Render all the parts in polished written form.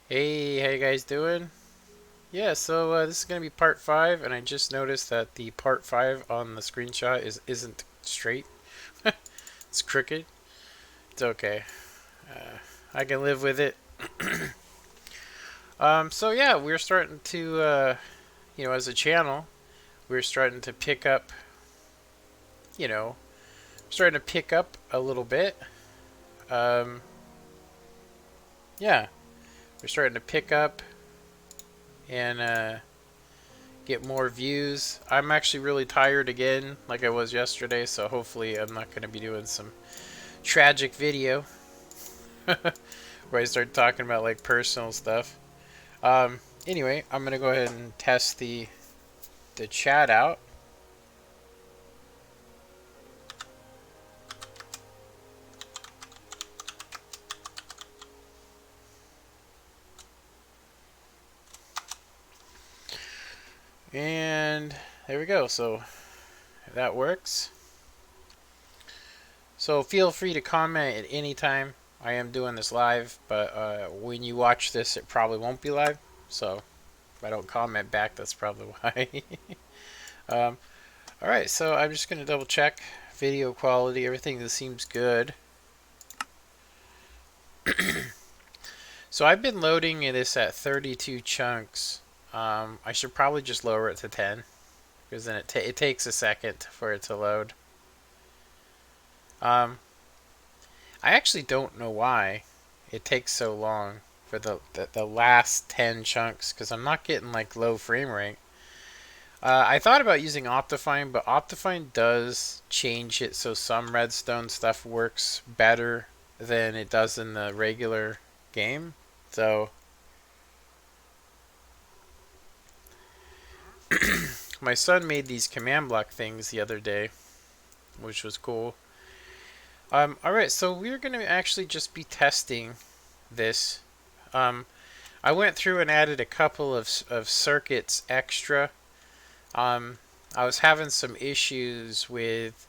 Hey, how you guys doing? Yeah, so this is gonna be part five, and I just noticed that the part five on the screenshot isn't straight. It's crooked. It's okay. I can live with it. So yeah, we're starting to, as a channel, we're starting to pick up, you know, starting to pick up a little bit. Um, yeah, we're starting to pick up and get more views. I'm actually really tired again, like I was yesterday, so hopefully I'm not going to be doing some tragic video where I start talking about like personal stuff. Anyway, I'm gonna go ahead and test the chat out. And there we go. So that works. So feel free to comment at any time. I am doing this live, but when you watch this, it probably won't be live. So if I don't comment back, that's probably why. um, all right, so I'm just gonna double check video quality. Everything seems good. So I've been loading this at 32 chunks. I should probably just lower it to 10 because then it takes a second for it to load. Um, I actually don't know why it takes so long for the last 10 chunks because I'm not getting like low frame rate. I thought about using Optifine, but Optifine does change it so some Redstone stuff works better than it does in the regular game. So my son made these command block things the other day, which was cool. Alright, so we're going to actually just be testing this. I went through and added a couple of circuits extra. Um, I was having some issues with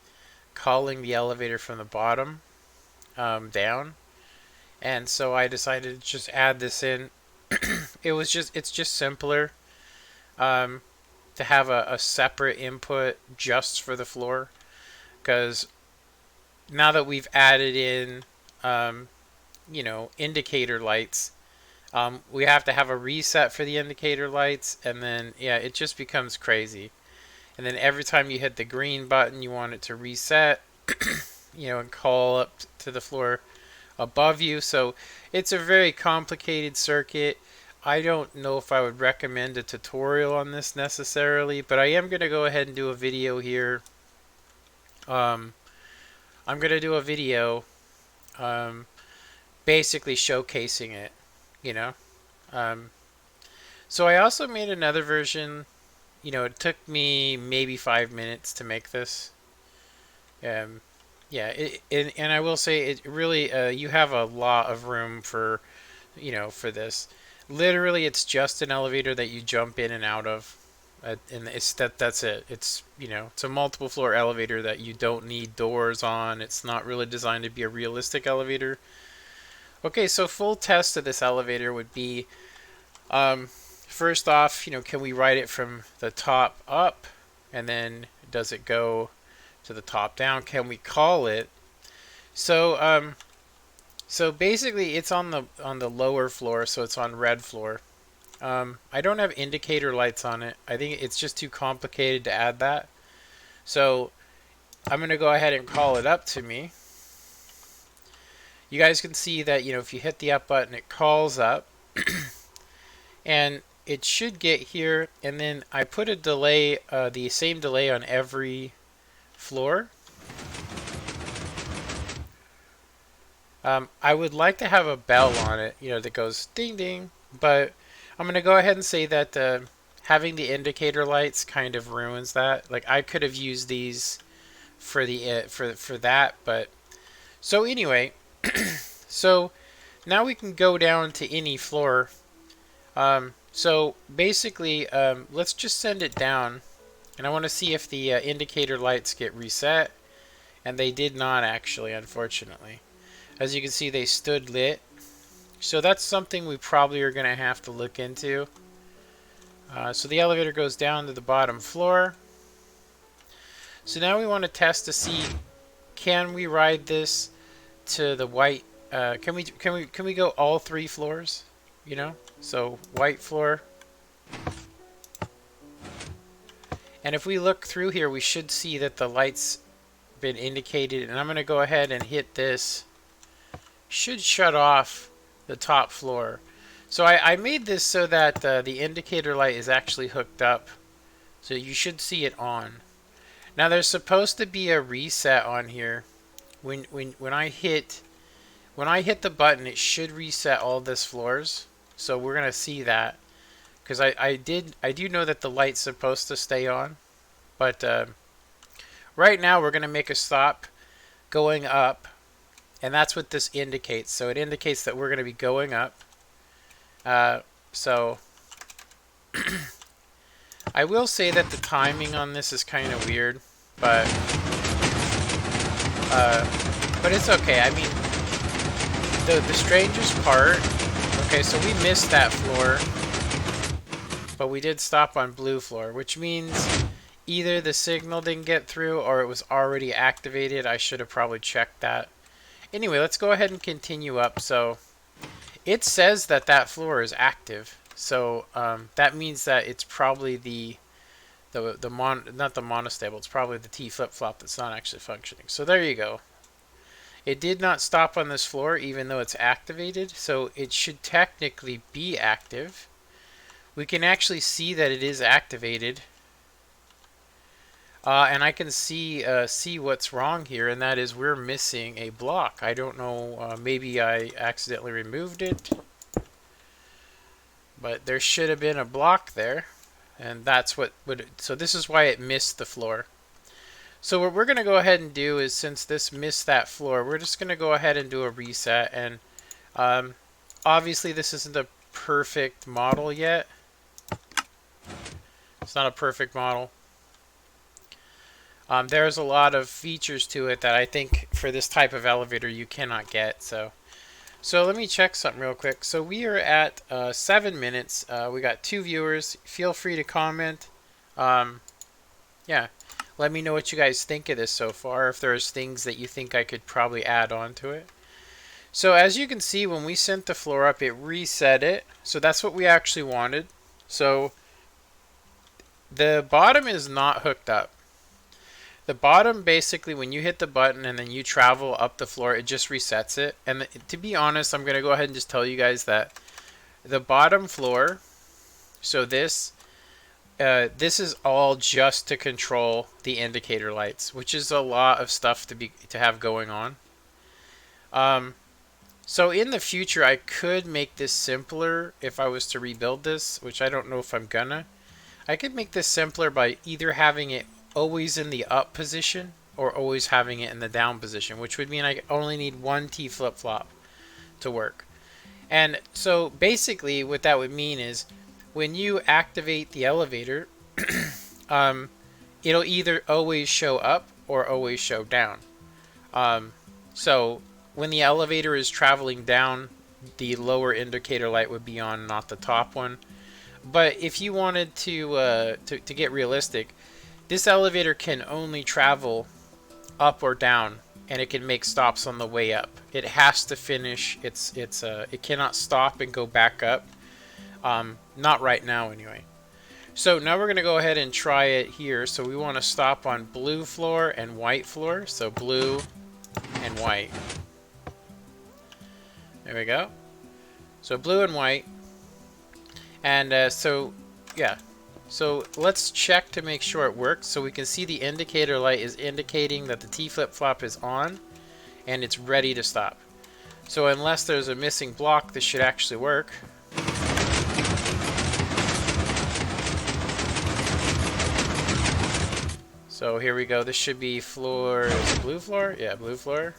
calling the elevator from the bottom down, and so I decided to just add this in. It's just simpler um, to have a separate input just for the floor because now that we've added in, um, indicator lights, we have to have a reset for the indicator lights, and then, yeah, it just becomes crazy. And then every time you hit the green button, you want it to reset, and call up to the floor above you. So it's a very complicated circuit. I don't know if I would recommend a tutorial on this necessarily, but I am going to go ahead and do a video here. Um, I'm going to do a video um, basically showcasing it, you know. Um, so I also made another version. It took me maybe 5 minutes to make this. Um, yeah, and I will say it really you have a lot of room for this. Literally, it's just an elevator that you jump in and out of, and that's it. It's a multiple floor elevator that you don't need doors on. It's not really designed to be a realistic elevator. Okay, so full test of this elevator would be, first off, can we write it from the top up, and then does it go to the top down? Can we call it? So, so basically, it's on the lower floor, so it's on red floor. I don't have indicator lights on it. I think it's just too complicated to add that. So I'm gonna go ahead and call it up to me. You guys can see that if you hit the up button, it calls up, and it should get here. And then I put a delay, the same delay on every floor. I would like to have a bell on it, that goes ding ding, but I'm going to go ahead and say that having the indicator lights kind of ruins that. Like I could have used these for the for that, but so anyway, so now we can go down to any floor. So basically, let's just send it down, and I want to see if the indicator lights get reset, and they did not actually, unfortunately. As you can see, they stood lit. So that's something we probably are going to have to look into. So the elevator goes down to the bottom floor. So now we want to test to see, can we ride this to the white? Can we go all 3 floors? You know, so white floor. And if we look through here, we should see that the light's been indicated. And I'm going to go ahead and hit this. Should shut off the top floor. So I made this so that the indicator light is actually hooked up. So you should see it on. Now there's supposed to be a reset on here. When I hit the button, it should reset all this floors. So we're gonna see that, because I do know that the light's supposed to stay on, but right now we're gonna make a stop going up, and that's what this indicates. So it indicates that we're gonna be going up. So I will say that the timing on this is kind of weird, but it's okay. I mean, the strangest part. Okay, so we missed that floor, but we did stop on blue floor, which means either the signal didn't get through or it was already activated. I should have probably checked that. Anyway, let's go ahead and continue up. So it says that that floor is active. So that means that it's probably not the monostable. It's probably the T flip-flop that's not actually functioning. So there you go. It did not stop on this floor even though it's activated. So it should technically be active. We can actually see that it is activated. And I can see what's wrong here, and that is we're missing a block. I don't know, maybe I accidentally removed it, but there should have been a block there, and that's what would. So this is why it missed the floor. So what we're going to go ahead and do is, since this missed that floor, we're just going to go ahead and do a reset. And obviously this isn't a perfect model yet. It's not a perfect model. There's a lot of features to it that I think for this type of elevator you cannot get. So let me check something real quick. So we are at 7 minutes. We got 2 viewers. Feel free to comment. Yeah, let me know what you guys think of this so far. If there's things that you think I could probably add on to it. So as you can see, when we sent the floor up, it reset it. So that's what we actually wanted. So the bottom is not hooked up. The bottom, basically, when you hit the button and then you travel up the floor, it just resets it. And to be honest, I'm going to go ahead and just tell you guys that the bottom floor, so this is all just to control the indicator lights, which is a lot of stuff to have going on. So in the future, I could make this simpler if I was to rebuild this, which I don't know if I'm gonna. I could make this simpler by either having it always in the up position or always having it in the down position, which would mean I only need one T flip-flop to work. And so basically what that would mean is when you activate the elevator, it'll either always show up or always show down. So when the elevator is traveling down, the lower indicator light would be on, not the top one. But if you wanted to get realistic, this elevator can only travel up or down, and it can make stops on the way up. It has to finish. It cannot stop and go back up. Not right now, anyway. So now we're going to go ahead and try it here. So we want to stop on blue floor and white floor. So blue and white. There we go. So blue and white. And so, yeah. So let's check to make sure it works. So we can see the indicator light is indicating that the T flip-flop is on and it's ready to stop. So unless there's a missing block, this should actually work. So here we go. This should be floor, is it blue floor? Yeah, blue floor.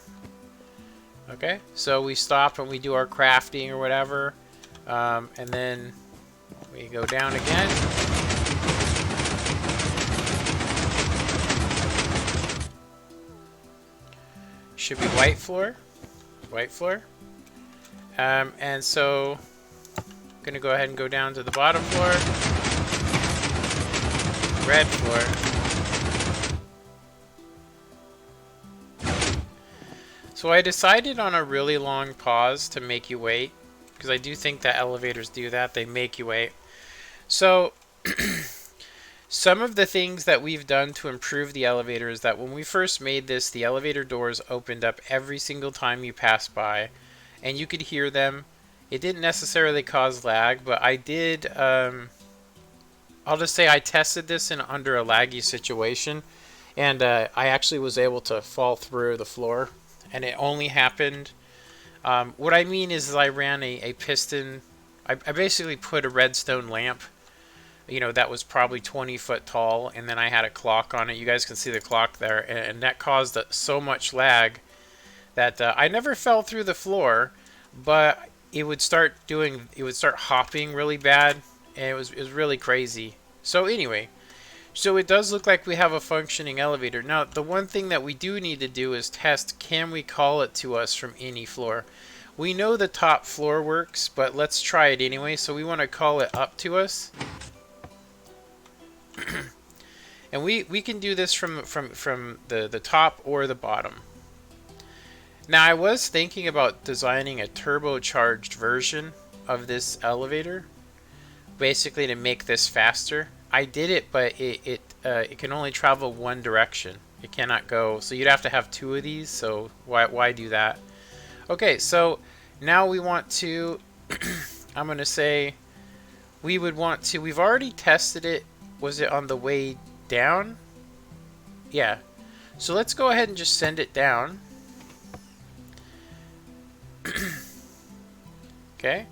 Okay, so we stop and we do our crafting or whatever. And then we go down again. Should be white floor. White floor. And so I'm going to go ahead and go down to the bottom floor. Red floor. So I decided on a really long pause to make you wait, because I do think that elevators do that. They make you wait. So some of the things that we've done to improve the elevator is that when we first made this, the elevator doors opened up every single time you passed by, and you could hear them. It didn't necessarily cause lag, but I did, I'll just say I tested this in under a laggy situation, and I actually was able to fall through the floor, and it only happened, what I mean is I ran a piston, I basically put a redstone lamp, you know, that was probably 20 foot tall, and then I had a clock on it. You guys can see the clock there, and that caused so much lag that I never fell through the floor, but it would start hopping really bad, and it was really crazy. So anyway, so it does look like we have a functioning elevator. Now, the one thing that we do need to do is test, can we call it to us from any floor? We know the top floor works, but let's try it anyway. So we want to call it up to us. And we can do this from the top or the bottom. Now, I was thinking about designing a turbocharged version of this elevator, basically to make this faster. I did it, but it can only travel one direction. It cannot go, so you'd have to have two of these, so why do that? Okay, so now we want to, I'm going to say, we would want to, we've already tested it. Was it on the way down? Yeah. So let's go ahead and just send it down. Okay.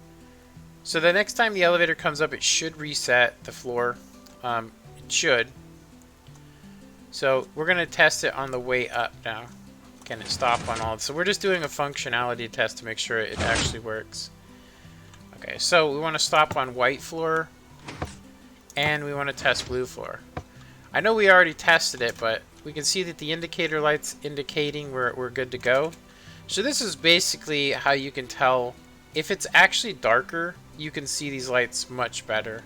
So the next time the elevator comes up, it should reset the floor. It should. So we're going to test it on the way up now. Can it stop on all? So we're just doing a functionality test to make sure it actually works. Okay, so we want to stop on white floor. And we want to test blue floor. I know we already tested it, but we can see that the indicator light's indicating we're good to go. So this is basically how you can tell if it's actually darker. You can see these lights much better.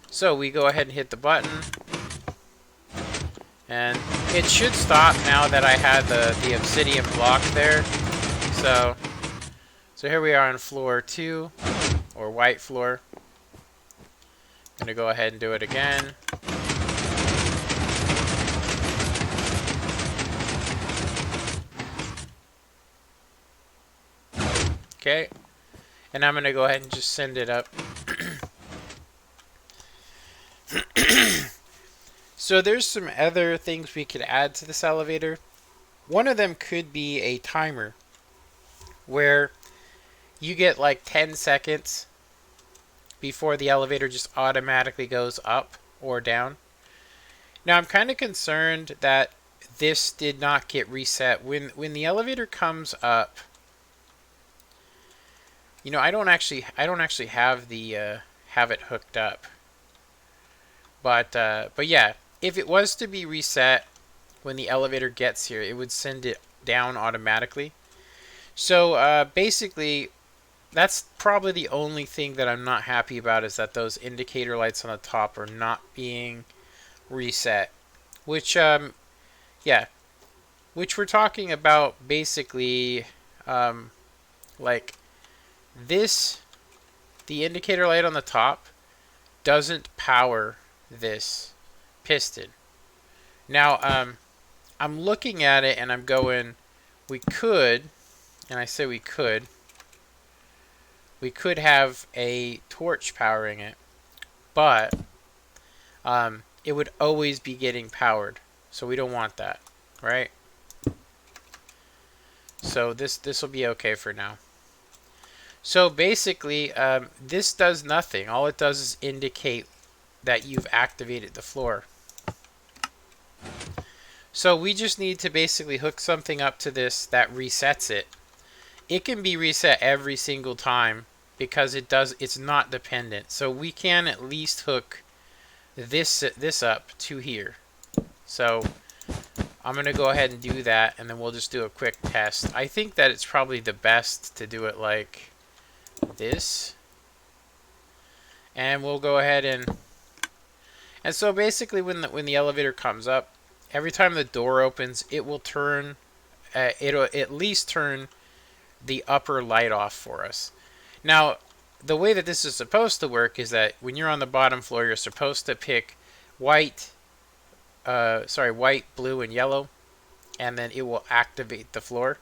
So we go ahead and hit the button, and it should stop now that I had the obsidian block there. So here we are on floor 2, or white floor. I'm gonna go ahead and do it again. Okay, and I'm gonna go ahead and just send it up. So there's some other things we could add to this elevator. One of them could be a timer where you get like 10 seconds before the elevator just automatically goes up or down. Now I'm kind of concerned that this did not get reset when the elevator comes up. You know, I don't actually have the have it hooked up. But yeah, if it was to be reset when the elevator gets here, it would send it down automatically. So basically, that's probably the only thing that I'm not happy about, is that those indicator lights on the top are not being reset. Which, yeah. Which we're talking about basically, like this, the indicator light on the top doesn't power this piston. Now, I'm looking at it and I'm going, we could, and I say we could have a torch powering it, but it would always be getting powered, so we don't want that, right? So this will be okay for now. So basically, this does nothing. All it does is indicate that you've activated the floor. So we just need to basically hook something up to this that resets it. It can be reset every single time because it's not dependent. So we can at least hook this up to here. So I'm going to go ahead and do that, and then we'll just do a quick test. I think that it's probably the best to do it like this. And we'll go ahead and so basically when the elevator comes up, every time the door opens, it will turn, it'll at least turn the upper light off for us. Now, the way that this is supposed to work is that when you're on the bottom floor, you're supposed to pick white, white, blue, and yellow, and then it will activate the floor.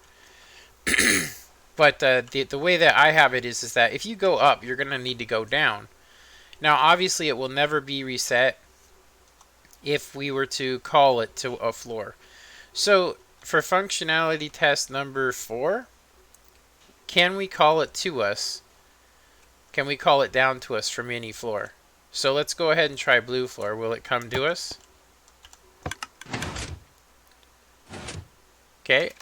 But the way that I have it is that if you go up, you're going to need to go down. Now, obviously, it will never be reset if we were to call it to a floor. So, for functionality test number 4, can we call it to us? Can we call it down to us from any floor? So let's go ahead and try blue floor. Will it come to us? Okay.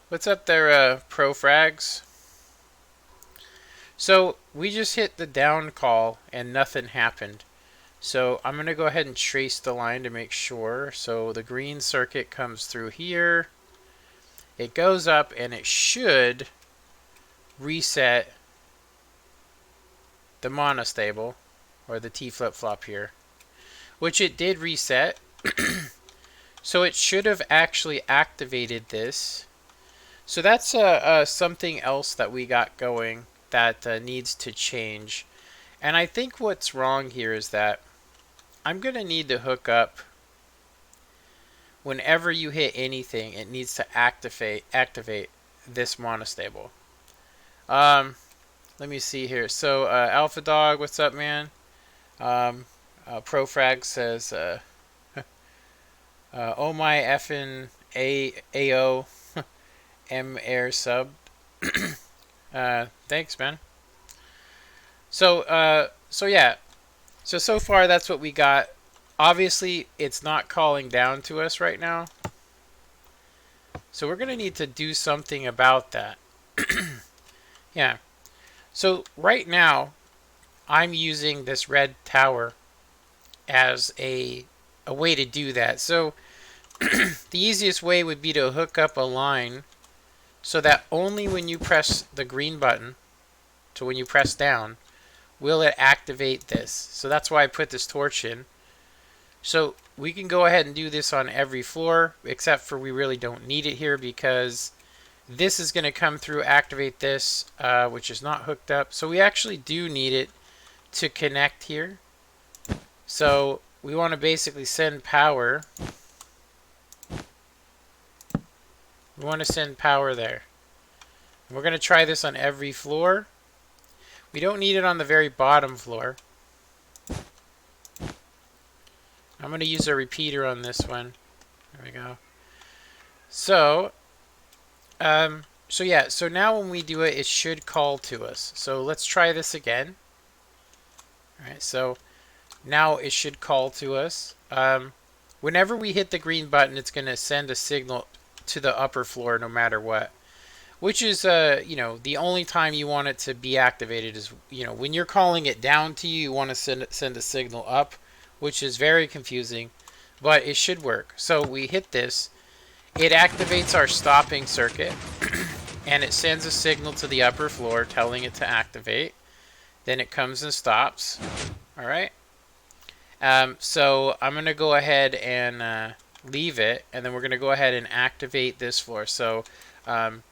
What's up there, Pro Frags? So we just hit the down call and nothing happened. So I'm going to go ahead and trace the line to make sure. So the green circuit comes through here. It goes up and it should reset the monostable or the T flip-flop here, which it did reset. So it should have actually activated this. So that's something else that we got going that needs to change. And I think what's wrong here is that I'm going to need to hook up, whenever you hit anything, it needs to activate this monostable. Let me see here. So Alpha Dog, what's up, man? Profrag says, oh my effing AO M air sub. Thanks, man. So yeah. So far that's what we got. Obviously, it's not calling down to us right now. So we're going to need to do something about that. Yeah. So right now, I'm using this red tower as a way to do that. So the easiest way would be to hook up a line so that only when you press the green button, so when you press down, will it activate this. So that's why I put this torch in. So we can go ahead and do this on every floor, except for we really don't need it here because this is going to come through, activate this, which is not hooked up. So we actually do need it to connect here. So we want to basically send power. We want to send power there. And we're going to try this on every floor. We don't need it on the very bottom floor. I'm going to use a repeater on this one. There we go. So yeah, so now when we do it, it should call to us. So let's try this again. Alright, so now it should call to us. Whenever we hit the green button, it's going to send a signal to the upper floor no matter what. Which is, the only time you want it to be activated is, when you're calling it down to you, you want to send a signal up, which is very confusing, but it should work. So we hit this. It activates our stopping circuit, and it sends a signal to the upper floor telling it to activate. Then it comes and stops. All right. So I'm going to go ahead and leave it, and then we're going to go ahead and activate this floor. So I'm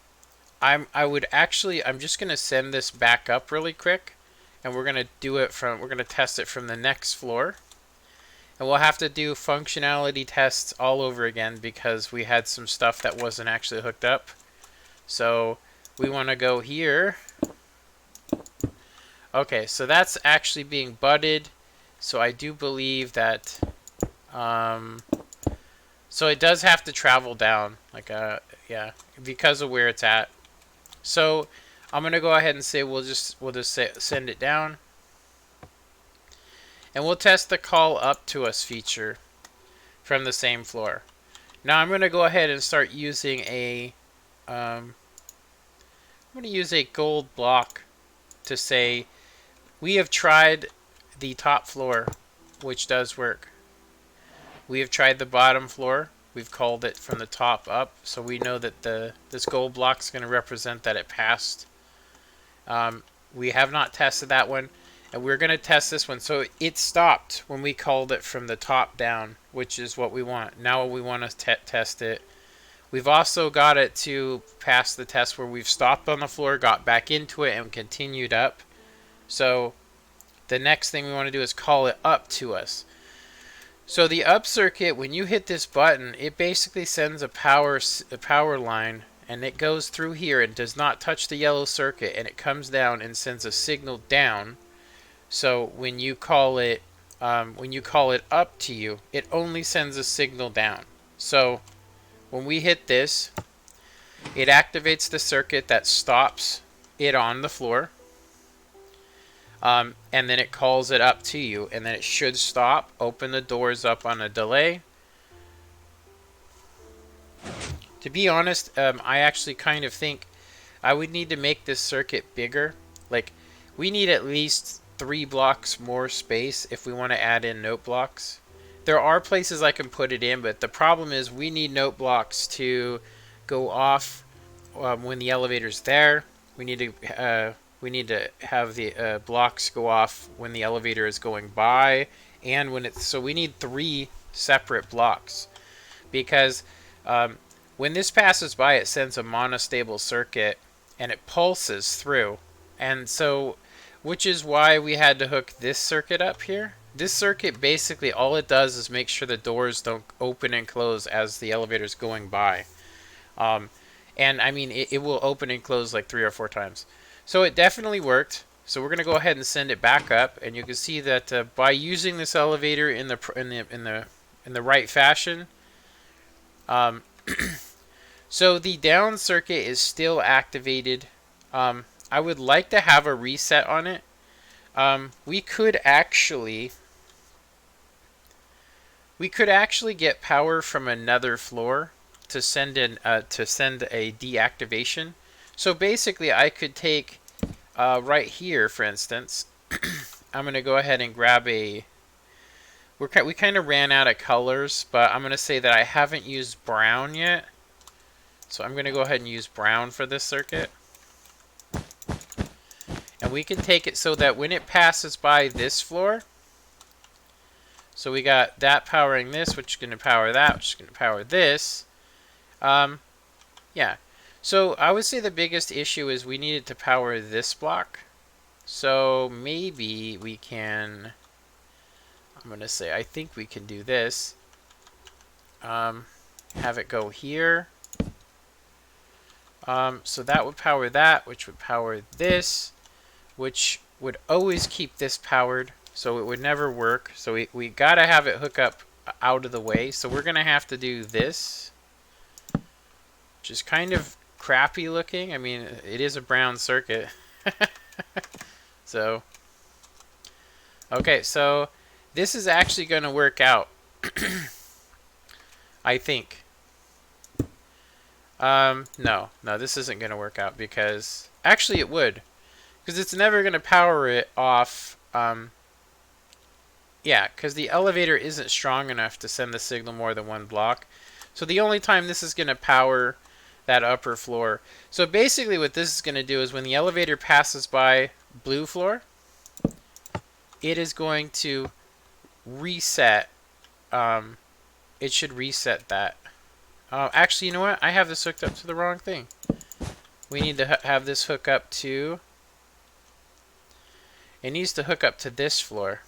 just going to send this back up really quick, and we're going to test it from the next floor. And we'll have to do functionality tests all over again because we had some stuff that wasn't actually hooked up. So we want to go here. Okay, so that's actually being butted. So I do believe that, so it does have to travel down, yeah, because of where it's at. So I'm gonna go ahead and say we'll just send it down, and we'll test the call up to us feature from the same floor. Now I'm gonna go ahead and start using I'm gonna use a gold block to say we have tried the top floor, which does work. We have tried the bottom floor. We've called it from the top up, so we know that this gold block is going to represent that it passed. We have not tested that one, and we're going to test this one. So it stopped when we called it from the top down, which is what we want. Now we want to test it. We've also got it to pass the test where we've stopped on the floor, got back into it, and continued up. So the next thing we want to do is call it up to us. So the up circuit, when you hit this button, it basically sends a power line, and it goes through here and does not touch the yellow circuit, and it comes down and sends a signal down. So when you call it up to you, it only sends a signal down. So when we hit this, it activates the circuit that stops it on the floor. And then it calls it up to you, and then it should stop, open the doors up on a delay. To be honest, I actually kind of think I would need to make this circuit bigger. Like, we need at least 3 blocks more space if we want to add in note blocks. There are places I can put it in, but the problem is we need note blocks to go off when the elevator's there. We need to have the blocks go off when the elevator is going by, and when it's so we need 3 separate blocks, because when this passes by, it sends a monostable circuit and it pulses through, and so which is why we had to hook this circuit up here. This circuit basically all it does is make sure the doors don't open and close as the elevator's going by, and I mean it will open and close like 3 or 4 times. So it definitely worked. So we're going to go ahead and send it back up, and you can see that by using this elevator in the right fashion, so the down circuit is still activated. I would like to have a reset on it. We could actually get power from another floor to send a deactivation. So basically, I could take right here, for instance, I'm going to go ahead and grab a... We kind of ran out of colors, but I'm going to say that I haven't used brown yet. So I'm going to go ahead and use brown for this circuit. And we can take it so that when it passes by this floor, so we got that powering this, which is going to power that, which is going to power this. Yeah. So I would say the biggest issue is we needed to power this block. So maybe we can, I'm going to say, I think we can do this. Have it go here. So that would power that, which would power this, which would always keep this powered. So it would never work. So we got to have it hook up out of the way. So we're going to have to do this, which is kind of crappy looking. I mean, it is a brown circuit. So, okay, so this is actually going to work out. I think. No, this isn't going to work out because actually it would, because it's never going to power it off. Yeah, because the elevator isn't strong enough to send the signal more than 1 block. So the only time this is going to power that upper floor. So basically what this is going to do is when the elevator passes by blue floor, it is going to reset. It should reset that. Actually, you know what? I have this hooked up to the wrong thing. We need to have this hook up to... It needs to hook up to this floor.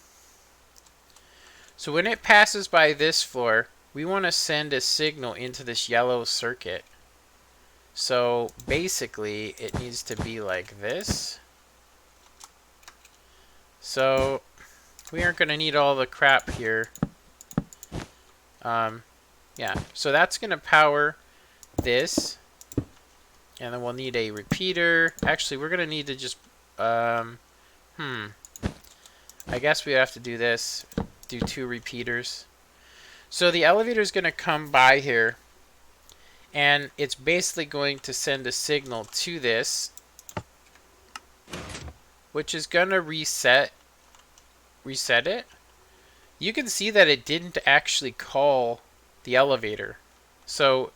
So when it passes by this floor, we want to send a signal into this yellow circuit. So basically, it needs to be like this. So we aren't going to need all the crap here. Yeah, so that's going to power this. And then we'll need a repeater. Actually, we're going to need to just... I guess we have to do this. Do 2 repeaters. So the elevator is going to come by here. And it's basically going to send a signal to this, which is going to reset it. you can see that it didn't actually call the elevator. So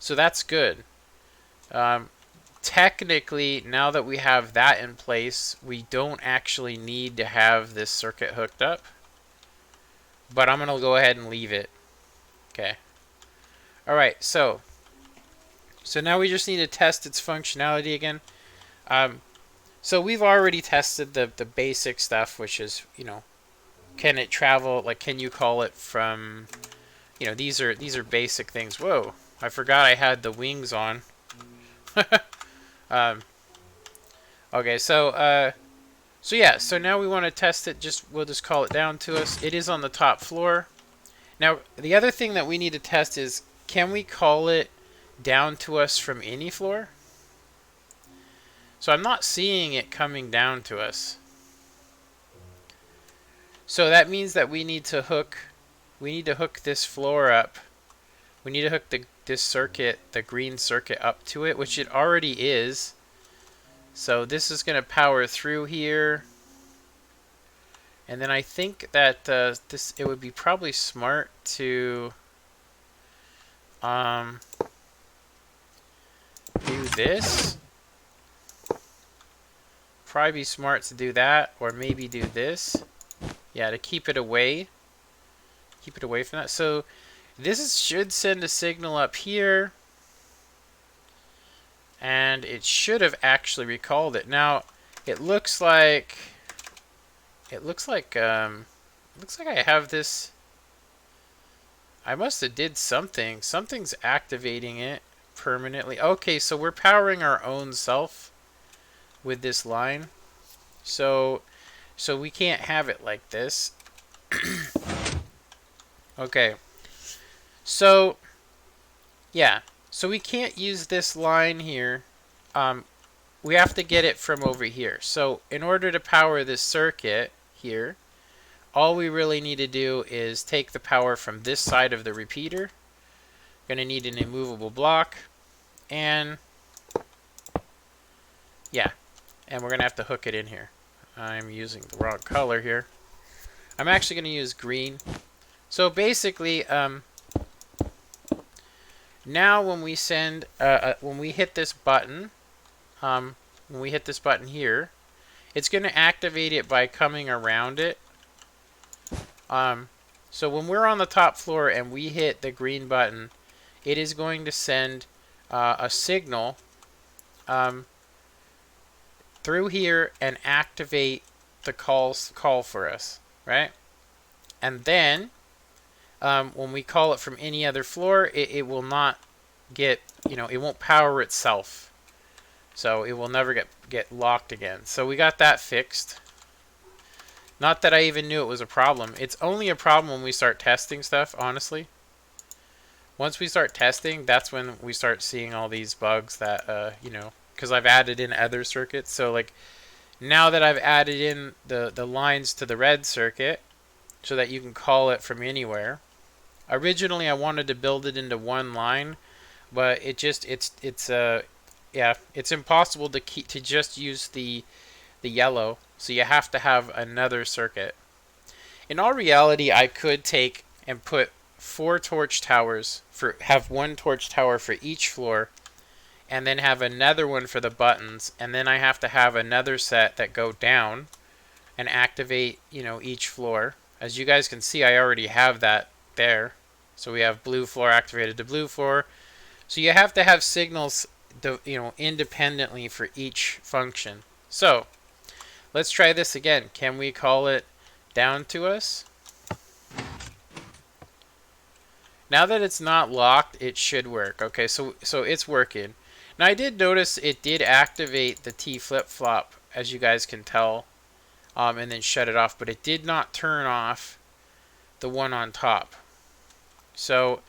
that's good. Technically, now that we have that in place, we don't actually need to have this circuit hooked up. But I'm going to go ahead and leave it. Okay. Alright, so now we just need to test its functionality again. So we've already tested the basic stuff, which is, can it travel, like can you call it from, these are basic things. Whoa, I forgot I had the wings on. Okay, so yeah, so now we want to test it. We'll just call it down to us. It is on the top floor. Now, the other thing that we need to test is, can we call it down to us from any floor? So I'm not seeing it coming down to us. So that means that we need to hook this floor up. We need to hook this circuit, the green circuit, up to it, which it already is. So this is going to power through here. And then I think that it would be probably smart to do this. Probably be smart to do that, or maybe do this. Yeah, to keep it away. Keep it away from that. So should send a signal up here. And it should have actually recalled it. Now, it looks like I have this. I must have did something. Something's activating it permanently. Okay, so we're powering our own self with this line. So we can't have it like this. Okay. So yeah. So we can't use this line here. We have to get it from over here. So in order to power this circuit here, all we really need to do is take the power from this side of the repeater. Going to need an immovable block. And yeah. And we're going to have to hook it in here. I'm using the wrong color here. I'm actually going to use green. So basically, now when we send, when we hit this button, here, it's going to activate it by coming around it. So when we're on the top floor and we hit the green button, it is going to send a signal through here and activate the call for us, right? And then when we call it from any other floor, it will not get, it won't power itself. So it will never get locked again. So we got that fixed. Not that I even knew it was a problem. It's only a problem when we start testing stuff, honestly. Once we start testing, that's when we start seeing all these bugs that, because I've added in other circuits. So like now that I've added in the lines to the red circuit so that you can call it from anywhere. Originally I wanted to build it into one line, but it's impossible to just use the yellow. So you have to have another circuit. In all reality, I could take and put 4 torch towers have 1 torch tower for each floor, and then have another one for the buttons, and then I have to have another set that go down and activate, each floor. As you guys can see, I already have that there. So we have blue floor activated to blue floor. So you have to have signals, independently for each function. So let's try this again. Can we call it down to us? Now that it's not locked, it should work. Okay, so it's working. Now I did notice it did activate the T flip-flop, as you guys can tell, and then shut it off, but it did not turn off the one on top. So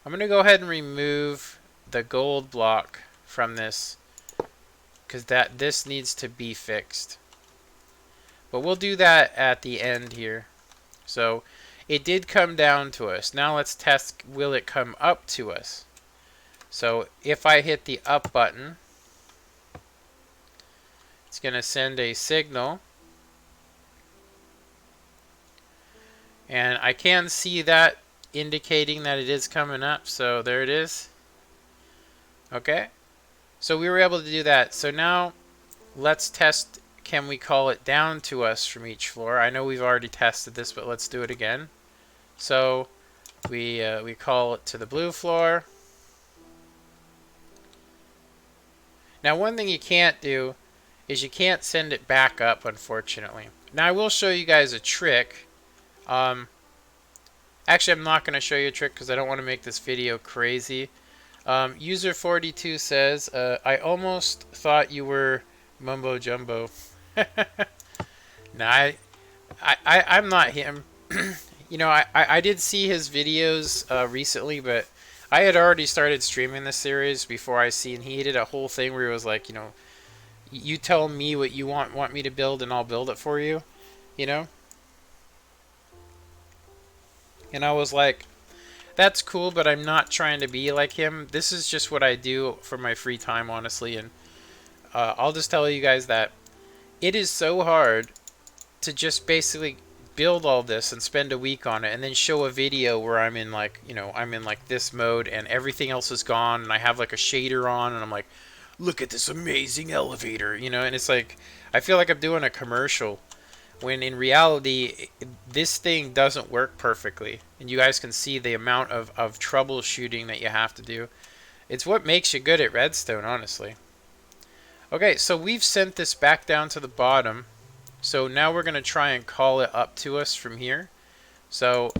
I'm going to go ahead and remove the gold block from this, because this needs to be fixed. But we'll do that at the end here. So it did come down to us. Now let's test, will it come up to us? So if I hit the up button, it's going to send a signal. And I can see that indicating that it is coming up. So there it is. Okay. So we were able to do that. So now let's test, can we call it down to us from each floor? I know we've already tested this, but let's do it again. So we call it to the blue floor. Now one thing you can't do is you can't send it back up, unfortunately. Now I will show you guys a trick. Actually, I'm not going to show you a trick because I don't want to make this video crazy. User42 says, I almost thought you were Mumbo Jumbo. Nah, I'm not him. You know, I did see his videos recently, but I had already started streaming this series before I seen he did a whole thing where he was like, you know, you tell me what you want me to build and I'll build it for you, you know? And I was like, that's cool, but I'm not trying to be like him. This is just what I do for my free time, honestly. And I'll just tell you guys that it is so hard to just basically build all this and spend a week on it and then show a video where I'm in like, you know, I'm in like this mode and everything else is gone and I have like a shader on and I'm like, look at this amazing elevator, you know, and it's like, I feel like I'm doing a commercial when in reality this thing doesn't work perfectly, and you guys can see the amount of troubleshooting that you have to do. It's what makes you good at Redstone, honestly. Okay, so we've sent this back down to the bottom, so now we're going to try and call it up to us from here. So,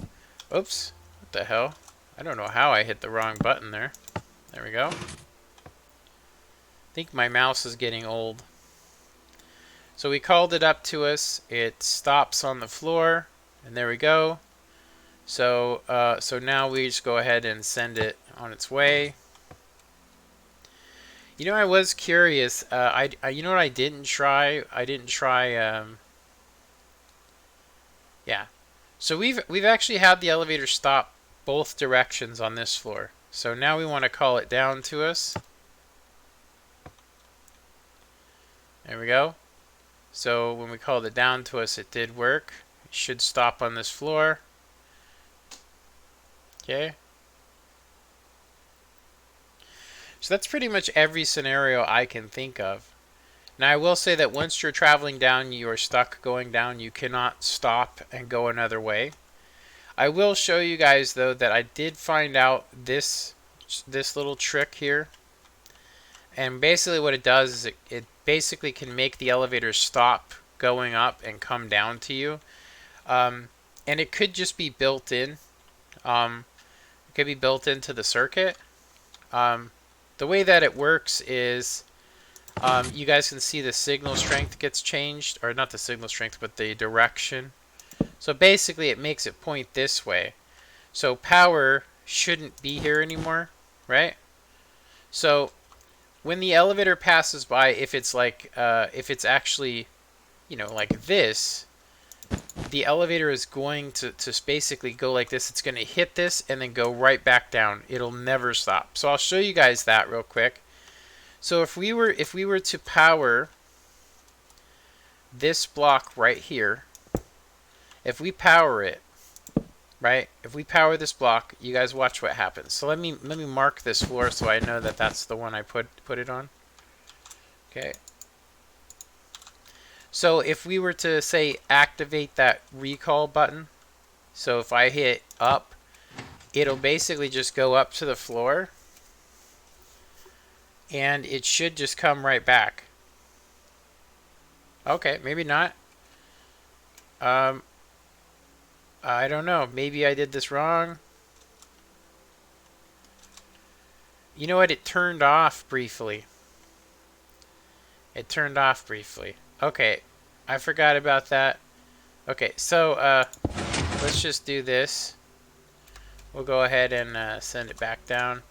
oops, what the hell? I don't know how I hit the wrong button there. There we go. I think my mouse is getting old. So we called it up to us. It stops on the floor, and there we go. So so now we just go ahead and send it on its way. You know, I was curious. You know what I didn't try? I didn't try. Yeah. So we've actually had the elevator stop both directions on this floor. So now we want to call it down to us. There we go. So when we called it down to us, it did work. It should stop on this floor. Okay. So that's pretty much every scenario I can think of. Now I will say that once you're traveling down, you are stuck going down. You cannot stop and go another way. I will show you guys though that I did find out this little trick here. And basically what it does is it basically can make the elevator stop going up and come down to you. And it could just be built in. It could be built into the circuit. The way that it works is you guys can see the signal strength gets changed. Or not the signal strength, but the direction. So basically it makes it point this way. So power shouldn't be here anymore, right? So when the elevator passes by, if it's like, if it's actually, you know, like this, the elevator is going to basically go like this. It's going to hit this and then go right back down. It'll never stop. So I'll show you guys that real quick. So if we were to power this block right here, if we power it, right? If we power this block, you guys watch what happens. So let me mark this floor so I know that that's the one I put it on. Okay. So if we were to say activate that recall button, so if I hit up, it'll basically just go up to the floor and it should just come right back. Okay, maybe not. I don't know. Maybe I did this wrong. You know what? It turned off briefly. It turned off briefly. Okay, I forgot about that. Okay, so let's just do this. We'll go ahead and send it back down.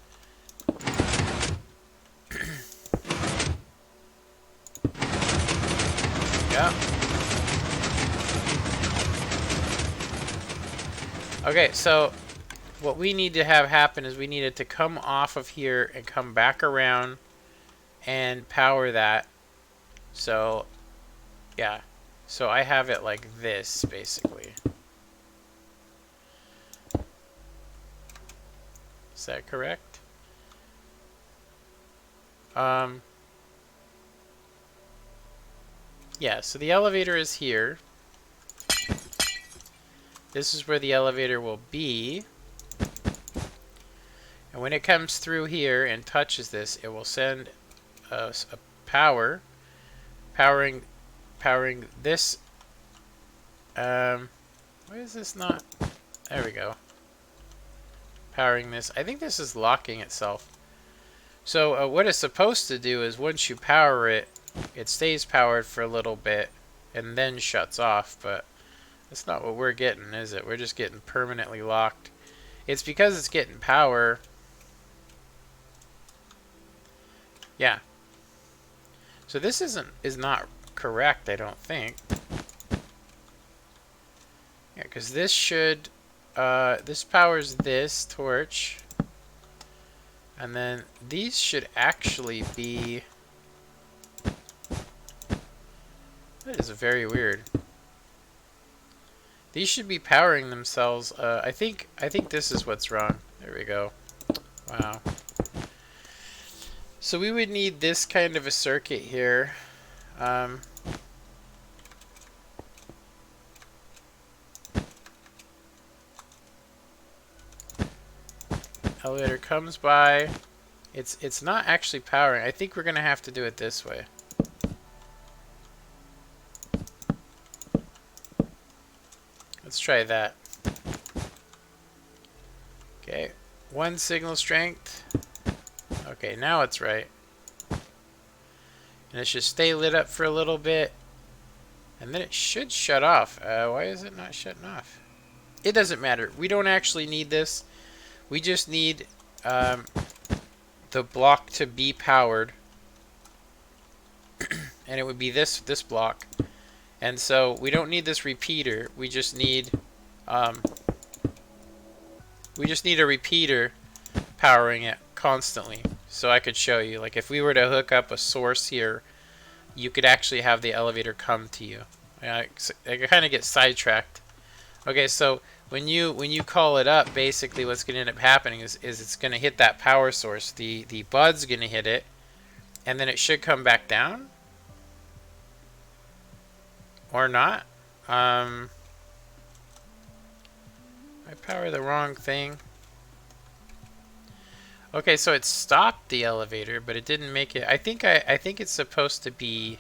Yeah. Okay, so what we need to have happen is we need it to come off of here and come back around and power that. So, yeah. So I have it like this, basically. Is that correct? Yeah, so the elevator is here. This is where the elevator will be. And when it comes through here and touches this, it will send a powering this. Why is this not? There we go. Powering this. I think this is locking itself. So what it's supposed to do is once you power it, it stays powered for a little bit and then shuts off. But that's not what we're getting, is it? We're just getting permanently locked. It's because it's getting power. Yeah. So this is not correct, I don't think. Yeah, because this should this powers this torch, and then these should actually be. That is very weird. These should be powering themselves. I think this is what's wrong. There we go. Wow. So we would need this kind of a circuit here. Elevator comes by. It's not actually powering. I think we're gonna have to do it this way. Let's try that. Okay, 1 signal strength. Okay, now it's right. And it should stay lit up for a little bit. And then it should shut off. Why is it not shutting off? It doesn't matter. We don't actually need this. We just need the block to be powered. And it would be this block. And so we don't need this repeater. We just need a repeater powering it constantly. So I could show you, like if we were to hook up a source here, you could actually have the elevator come to you. I kind of get sidetracked. Okay, so when you call it up, basically what's going to end up happening is it's going to hit that power source. The bud's going to hit it, and then it should come back down. Or not. I power the wrong thing. Okay, so it stopped the elevator, but it didn't make it. I think it's supposed to be.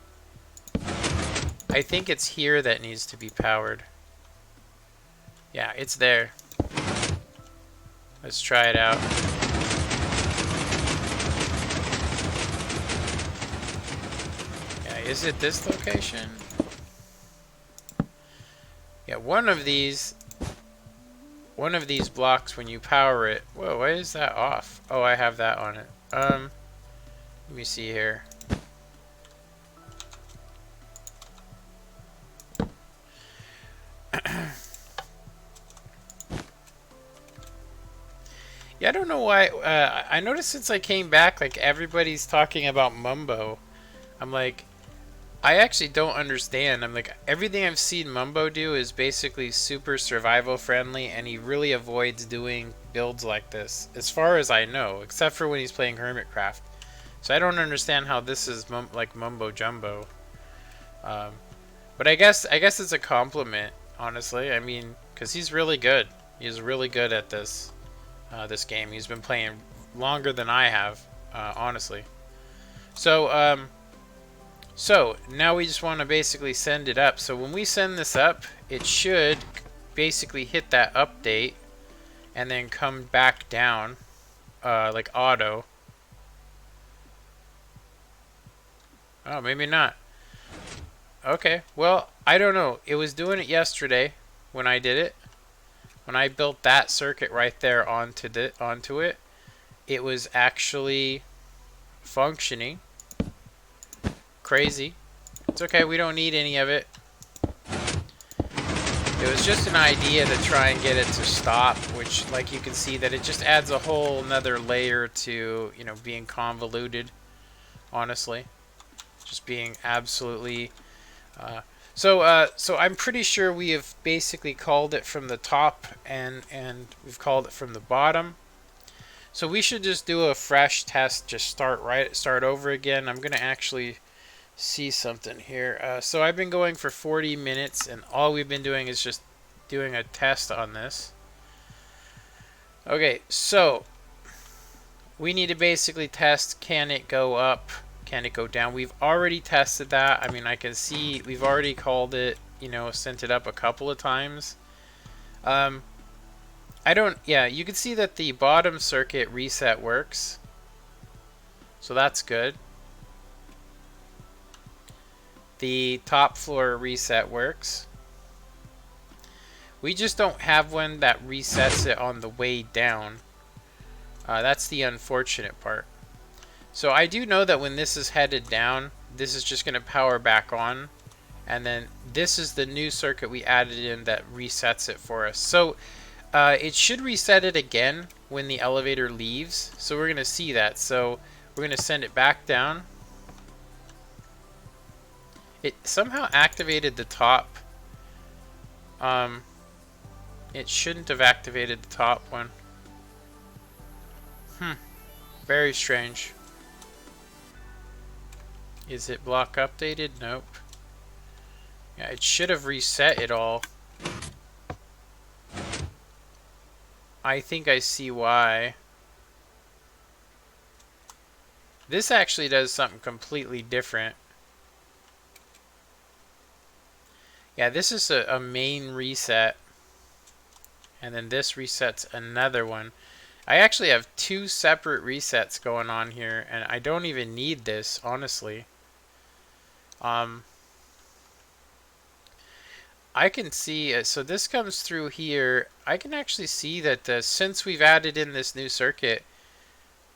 I think it's here that needs to be powered. Yeah, it's there. Let's try it out. Yeah, is it this location? Yeah, one of these blocks when you power it. Whoa, why is that off? Oh, I have that on it. Let me see here. Yeah, I don't know why. I noticed since I came back, like everybody's talking about Mumbo. I'm like, I actually don't understand. I'm like, everything I've seen Mumbo do is basically super survival friendly, and he really avoids doing builds like this, as far as I know, except for when he's playing Hermitcraft. So I don't understand how this is like Mumbo Jumbo. But I guess it's a compliment, honestly. I mean, because he's really good. He's really good at this this game. He's been playing longer than I have, honestly. So so now we just want to basically send it up. So when we send this up, it should basically hit that update and then come back down like auto. Oh, maybe not. Okay, well, I don't know. It was doing it yesterday when I did it. When I built that circuit right there onto it, it was actually functioning. Crazy. It's okay, we don't need any of it. It was just an idea to try and get it to stop, which, like you can see, that it just adds a whole another layer to, you know, being convoluted, honestly. Just being absolutely... So I'm pretty sure we have basically called it from the top, and we've called it from the bottom. So we should just do a fresh test. Just start over again. I'm gonna actually see something here. So I've been going for 40 minutes, and all we've been doing is just doing a test on this. Okay, so we need to basically test, can it go up, can it go down. We've already tested that. I mean, I can see we've already called it, you know, sent it up a couple of times. Yeah, you can see that the bottom circuit reset works, so that's good. The top floor reset works. We just don't have one that resets it on the way down. That's the unfortunate part. So I do know that when this is headed down, this is just going to power back on. And then this is the new circuit we added in that resets it for us. So it should reset it again when the elevator leaves. So we're going to see that. So we're going to send it back down. It somehow activated the top. It shouldn't have activated the top one. Very strange. Is it block updated? Nope. Yeah, it should have reset it all. I think I see why. This actually does something completely different. Yeah, this is a main reset. And then this resets another one. I actually have two separate resets going on here, and I don't even need this, honestly. I can see, so this comes through here. I can actually see that since we've added in this new circuit,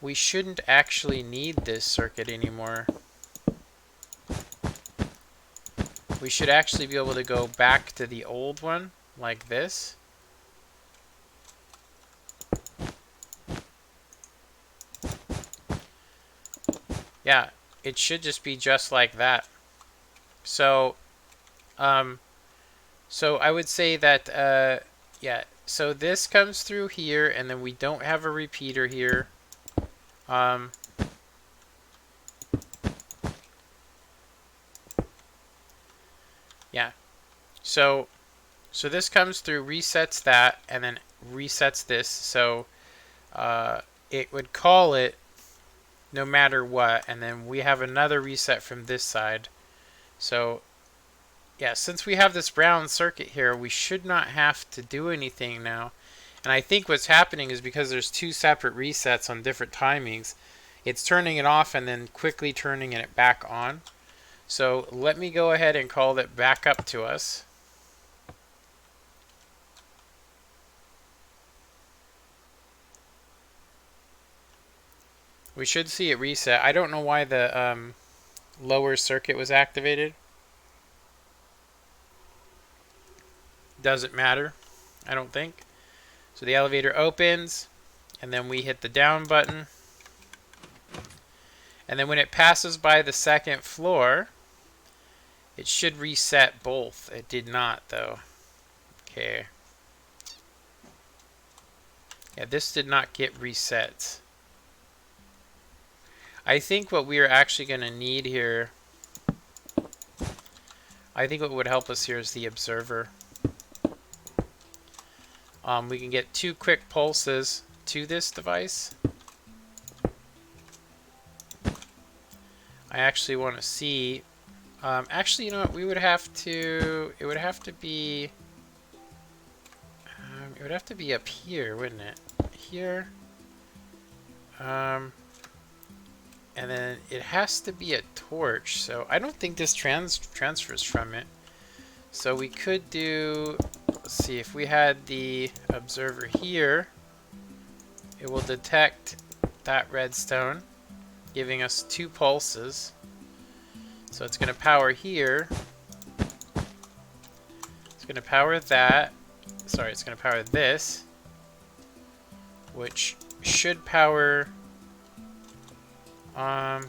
we shouldn't actually need this circuit anymore. We should actually be able to go back to the old one, like this. Yeah, it should just be just like that. So, so I would say that, yeah, so this comes through here, and then we don't have a repeater here. Yeah, so this comes through, resets that, and then resets this. So it would call it no matter what, and then we have another reset from this side. So yeah, since we have this brown circuit here, we should not have to do anything now. And I think what's happening is because there's two separate resets on different timings, it's turning it off and then quickly turning it back on. So let me go ahead and call it back up to us. We should see it reset. I don't know why the lower circuit was activated. Doesn't matter, I don't think. So the elevator opens, and then we hit the down button. And then when it passes by the second floor, it should reset both. It did not, though. Okay. Yeah, this did not get reset. I think what we are actually going to need here, I think what would help us here is the observer. We can get 2 quick pulses to this device. I actually want to see. Actually, you know what? We would have to. It would have to be. It would have to be up here, wouldn't it? Here. And then it has to be a torch. So I don't think this transfers from it. So we could do. Let's see, if we had the observer here, it will detect that redstone, giving us 2 pulses. So it's going to power here. It's going to power that. Sorry, it's going to power this, which should power. I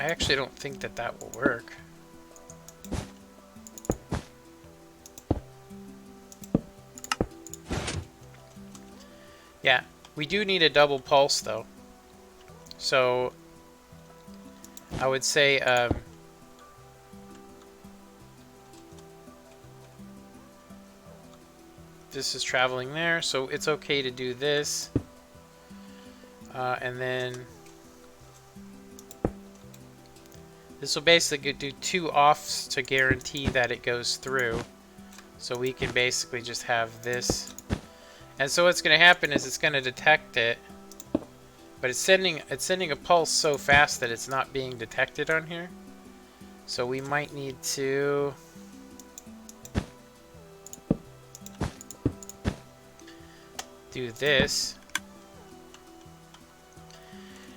actually don't think that will work. Yeah, we do need a double pulse though. So I would say this is traveling there, so it's okay to do this. And then this will basically do 2 offs to guarantee that it goes through. So we can basically just have this. And so what's going to happen is it's going to detect it, but it's sending a pulse so fast that it's not being detected on here. So we might need to do this.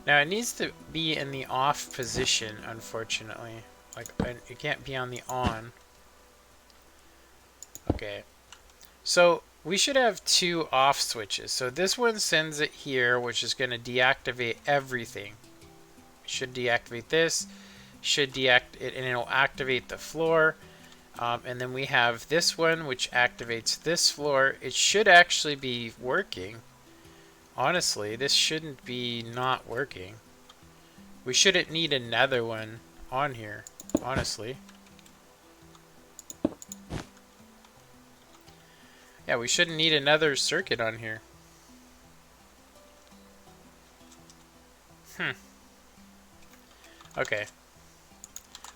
Now it needs to be in the off position, unfortunately. Like, it can't be on the on. Okay. So we should have 2 off switches. So this one sends it here, which is going to deactivate everything. It should deactivate this. Should deactivate, and it'll activate the floor. And then we have this one, which activates this floor. It should actually be working. Honestly, this shouldn't be not working. We shouldn't need another one on here, honestly. Yeah, we shouldn't need another circuit on here. Okay.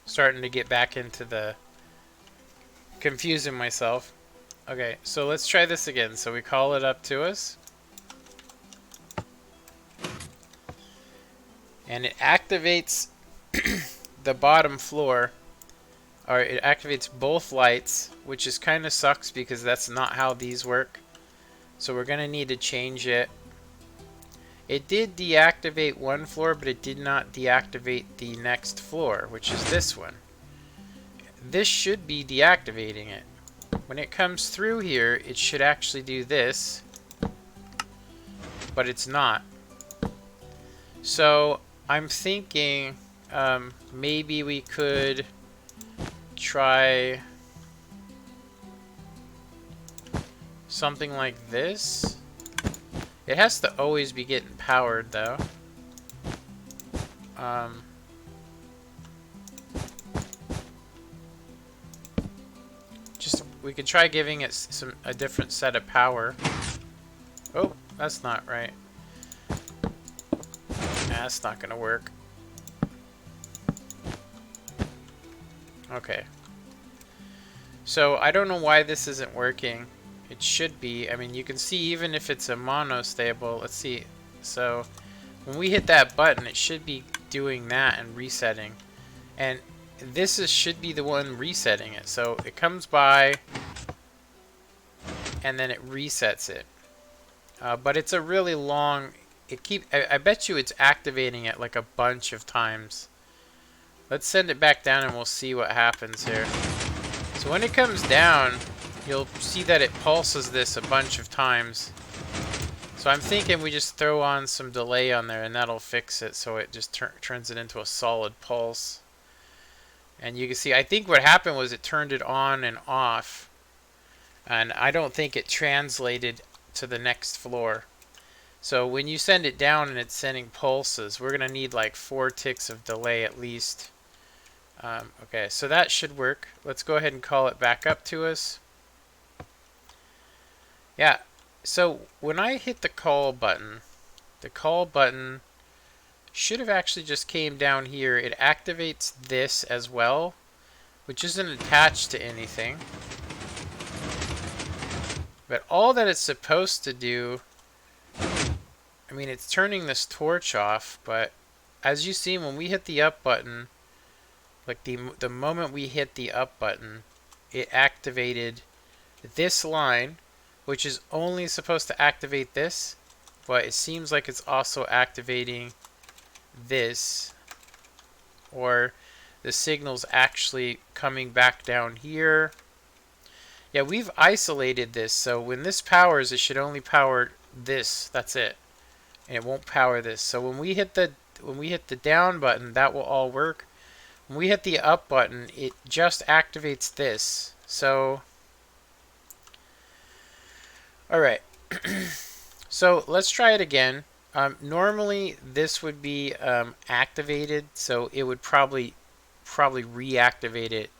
Starting to get back into the confusing myself. Okay, so let's try this again. So we call it up to us. And it activates the bottom floor. Or it activates both lights, which is kind of sucks because that's not how these work. So we're going to need to change it. It did deactivate one floor, but it did not deactivate the next floor, which is this one. This should be deactivating it. When it comes through here, it should actually do this, but it's not. So I'm thinking maybe we could try something like this. It has to always be getting powered though. We could try giving it a different set of power. Oh, that's not right. Nah, that's not gonna work. Okay. So I don't know why this isn't working. It should be. I mean, you can see even if it's a monostable. Let's see. So when we hit that button, it should be doing that and resetting. And this should be the one resetting it. So it comes by and then it resets it. But it's a really long... I bet you it's activating it like a bunch of times. Let's send it back down and we'll see what happens here. So when it comes down, you'll see that it pulses this a bunch of times. So I'm thinking we just throw on some delay on there and that'll fix it, so it just turns it into a solid pulse. And you can see, I think what happened was it turned it on and off. And I don't think it translated to the next floor. So when you send it down and it's sending pulses, we're going to need like 4 ticks of delay at least. Okay, so that should work. Let's go ahead and call it back up to us. Yeah, so when I hit the call button should have actually just came down here. It activates this as well, which isn't attached to anything. But all that it's supposed to do, I mean, it's turning this torch off, but as you see, when we hit the up button, like the moment we hit the up button, it activated this line, which is only supposed to activate this, but it seems like it's also activating this, or the signal's actually coming back down here. Yeah, we've isolated this, so when this powers, it should only power this. That's it, and it won't power this. So when we hit the down button, that will all work. When we hit the up button, it just activates this. So, all right. So let's try it again. Normally this would be activated, so it would probably reactivate it.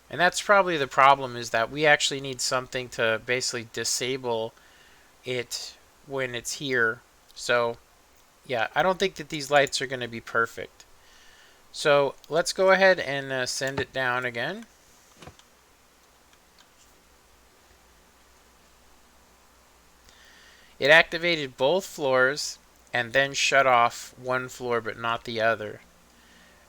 And that's probably the problem, is that we actually need something to basically disable it when it's here. So yeah, I don't think that these lights are going to be perfect. So let's go ahead and send it down again. It activated both floors and then shut off one floor but not the other.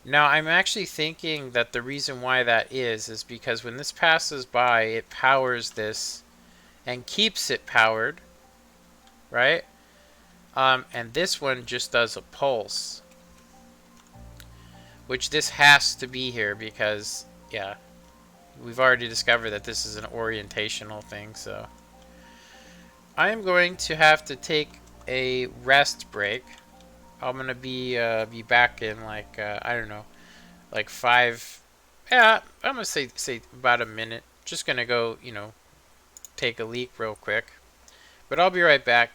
Now I'm actually thinking that the reason why that is because when this passes by, it powers this and keeps it powered, right? And this one just does a pulse, which this has to be here because, yeah, we've already discovered that this is an orientational thing. So I am going to have to take a rest break. I'm gonna be back in like I don't know, like 5. Yeah, I'm gonna say about a minute. Just gonna go, take a leak real quick. But I'll be right back.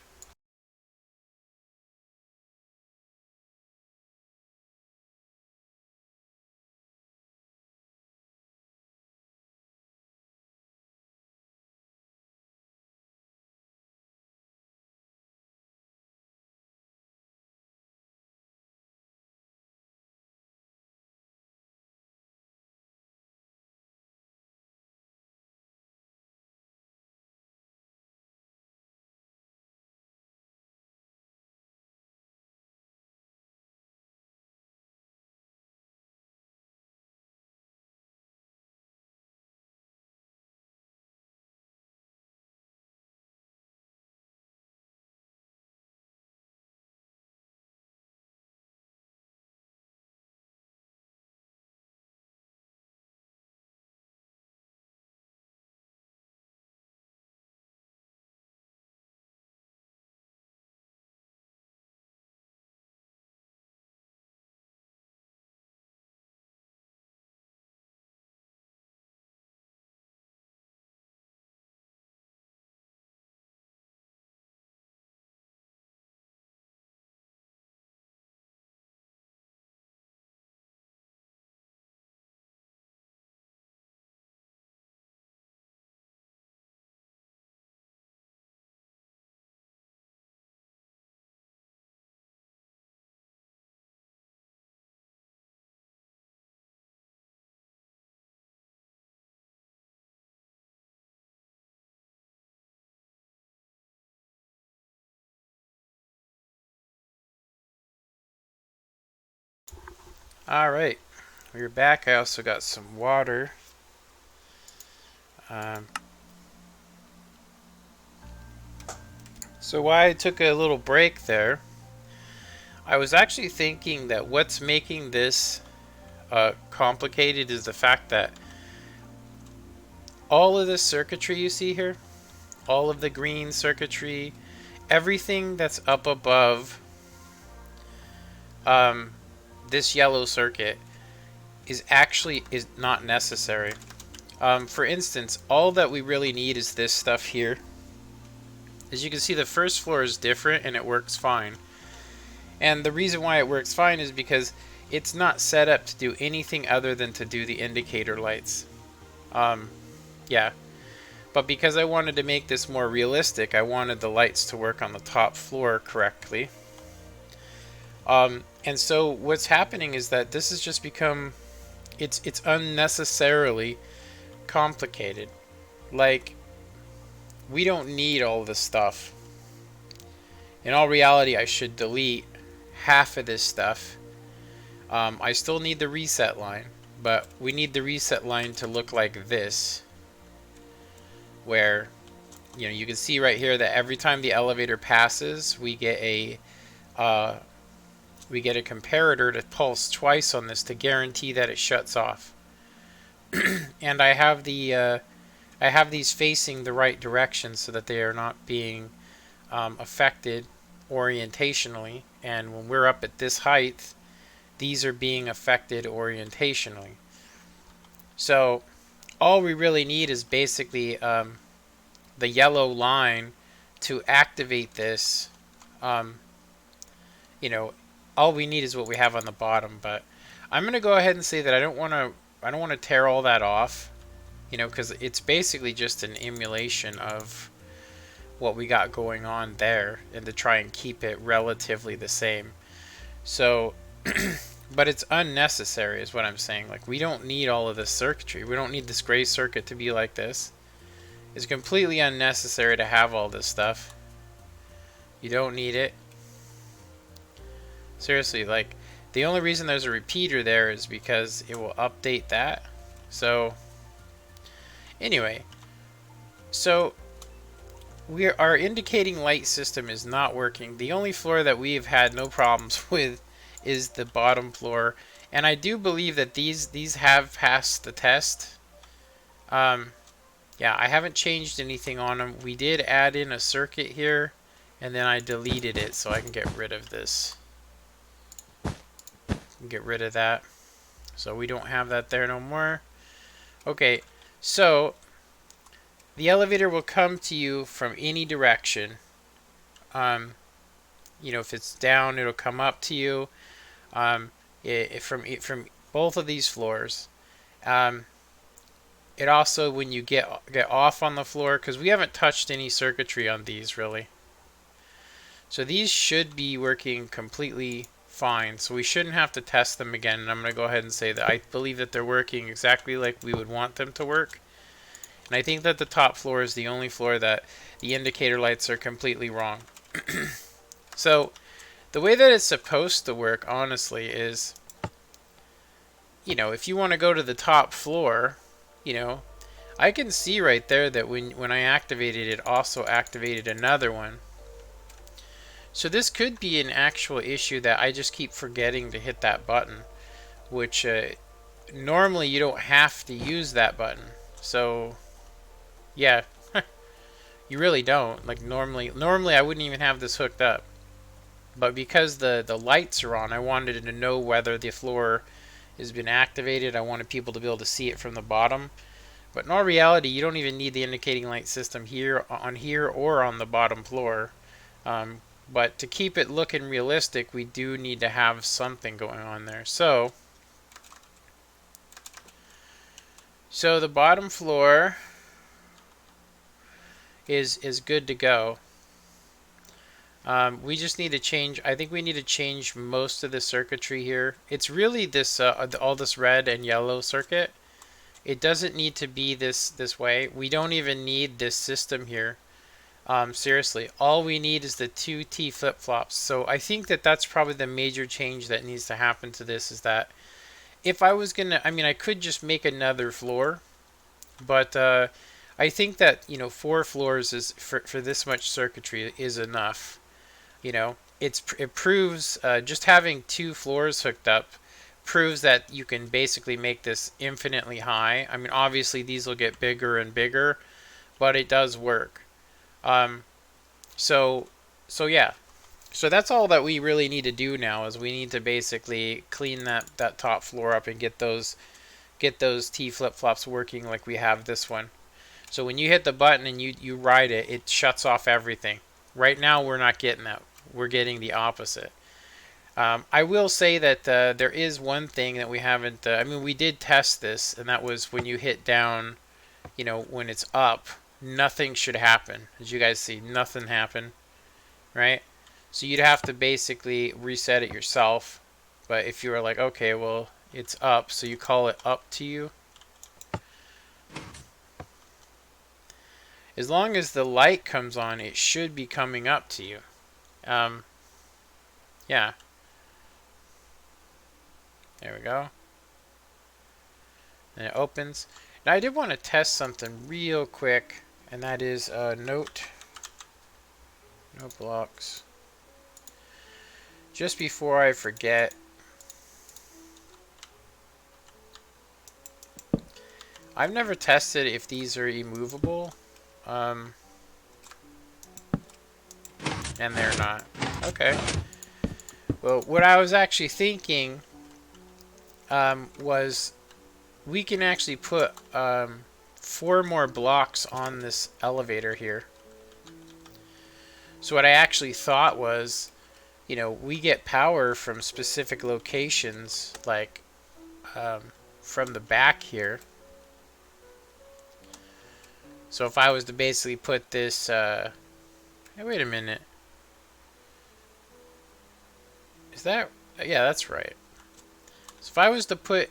All right, we're back. I also got some water. Um, so why I took a little break there, I was actually thinking that what's making this complicated is the fact that all of this circuitry you see here, all of the green circuitry, everything that's up above um, this yellow circuit is not necessary. For instance, all that we really need is this stuff here. As you can see, the first floor is different and it works fine. And the reason why it works fine is because it's not set up to do anything other than to do the indicator lights. Yeah. But because I wanted to make this more realistic, I wanted the lights to work on the top floor correctly. And so what's happening is that this has just become, it's unnecessarily complicated. Like, we don't need all this stuff. In all reality, I should delete half of this stuff. I still need the reset line, but we need the reset line to look like this, where you can see right here that every time the elevator passes, we get a comparator to pulse twice on this to guarantee that it shuts off. And I have these facing the right direction so that they are not being affected orientationally, and when we're up at this height, these are being affected orientationally. So all we really need is basically the yellow line to activate this, um, you know, all we need is what we have on the bottom. But I'm gonna go ahead and say that I don't want to tear all that off, you know, because it's basically just an emulation of what we got going on there, and to try and keep it relatively the same. So, but it's unnecessary is what I'm saying. Like, we don't need all of this circuitry. We don't need this gray circuit to be like this. It's completely unnecessary to have all this stuff. You don't need it. Seriously, like, the only reason there's a repeater there is because it will update that. So, anyway, so our indicating light system is not working. The only floor that we've had no problems with is the bottom floor, and I do believe that these have passed the test. Yeah, I haven't changed anything on them. We did add in a circuit here, and then I deleted it so I can get rid of this. Get rid of that, so we don't have that there no more. Okay, so the elevator will come to you from any direction. You know, if it's down, it'll come up to you. From both of these floors. It also, when you get off on the floor, because we haven't touched any circuitry on these really. So these should be working completely fine. So we shouldn't have to test them again. And I'm going to go ahead and say that I believe that they're working exactly like we would want them to work. And I think that the top floor is the only floor that the indicator lights are completely wrong. So the way that it's supposed to work, honestly, is, you know, if you want to go to the top floor, you know, I can see right there that when I activated it, also activated another one. So this could be an actual issue that I just keep forgetting to hit that button, which normally you don't have to use that button. So yeah, you really don't. Like normally I wouldn't even have this hooked up. But because the lights are on, I wanted to know whether the floor has been activated. I wanted people to be able to see it from the bottom. But in all reality, you don't even need the indicating light system here or on the bottom floor. But to keep it looking realistic, we do need to have something going on there. So the bottom floor is good to go. We just need to change. I think we need to change most of the circuitry here. It's really this all this red and yellow circuit. It doesn't need to be this way. We don't even need this system here. Seriously, all we need is the 2 T flip-flops. So I think that that's probably the major change that needs to happen to this, is that if I was gonna, I mean, I could just make another floor, but I think that, you know, 4 floors is for this much circuitry is enough. You know, it proves just having 2 floors hooked up proves that you can basically make this infinitely high. I mean, obviously these will get bigger and bigger, but it does work. So yeah. So that's all that we really need to do now, is we need to basically clean that top floor up and get those T flip-flops working like we have this one. So when you hit the button and you ride it, it shuts off everything. Right now we're not getting that. We're getting the opposite. I will say that there is one thing that we haven't, I mean, we did test this, and that was when you hit down, you know, when it's up, nothing should happen. As you guys see, nothing happened, right? So you'd have to basically reset it yourself. But if you were like, okay, well, it's up, so you call it up to you. As long as the light comes on, it should be coming up to you. Yeah. There we go. And it opens. Now I did want to test something real quick, and that is note blocks. Just before I forget, I've never tested if these are immovable, and they're not. Okay. Well, what I was actually thinking was we can actually put 4 more blocks on this elevator here. So what I actually thought was, you know, we get power from specific locations, like from the back here. So if I was to basically put this, hey, wait a minute. Is that, yeah, that's right. So if I was to put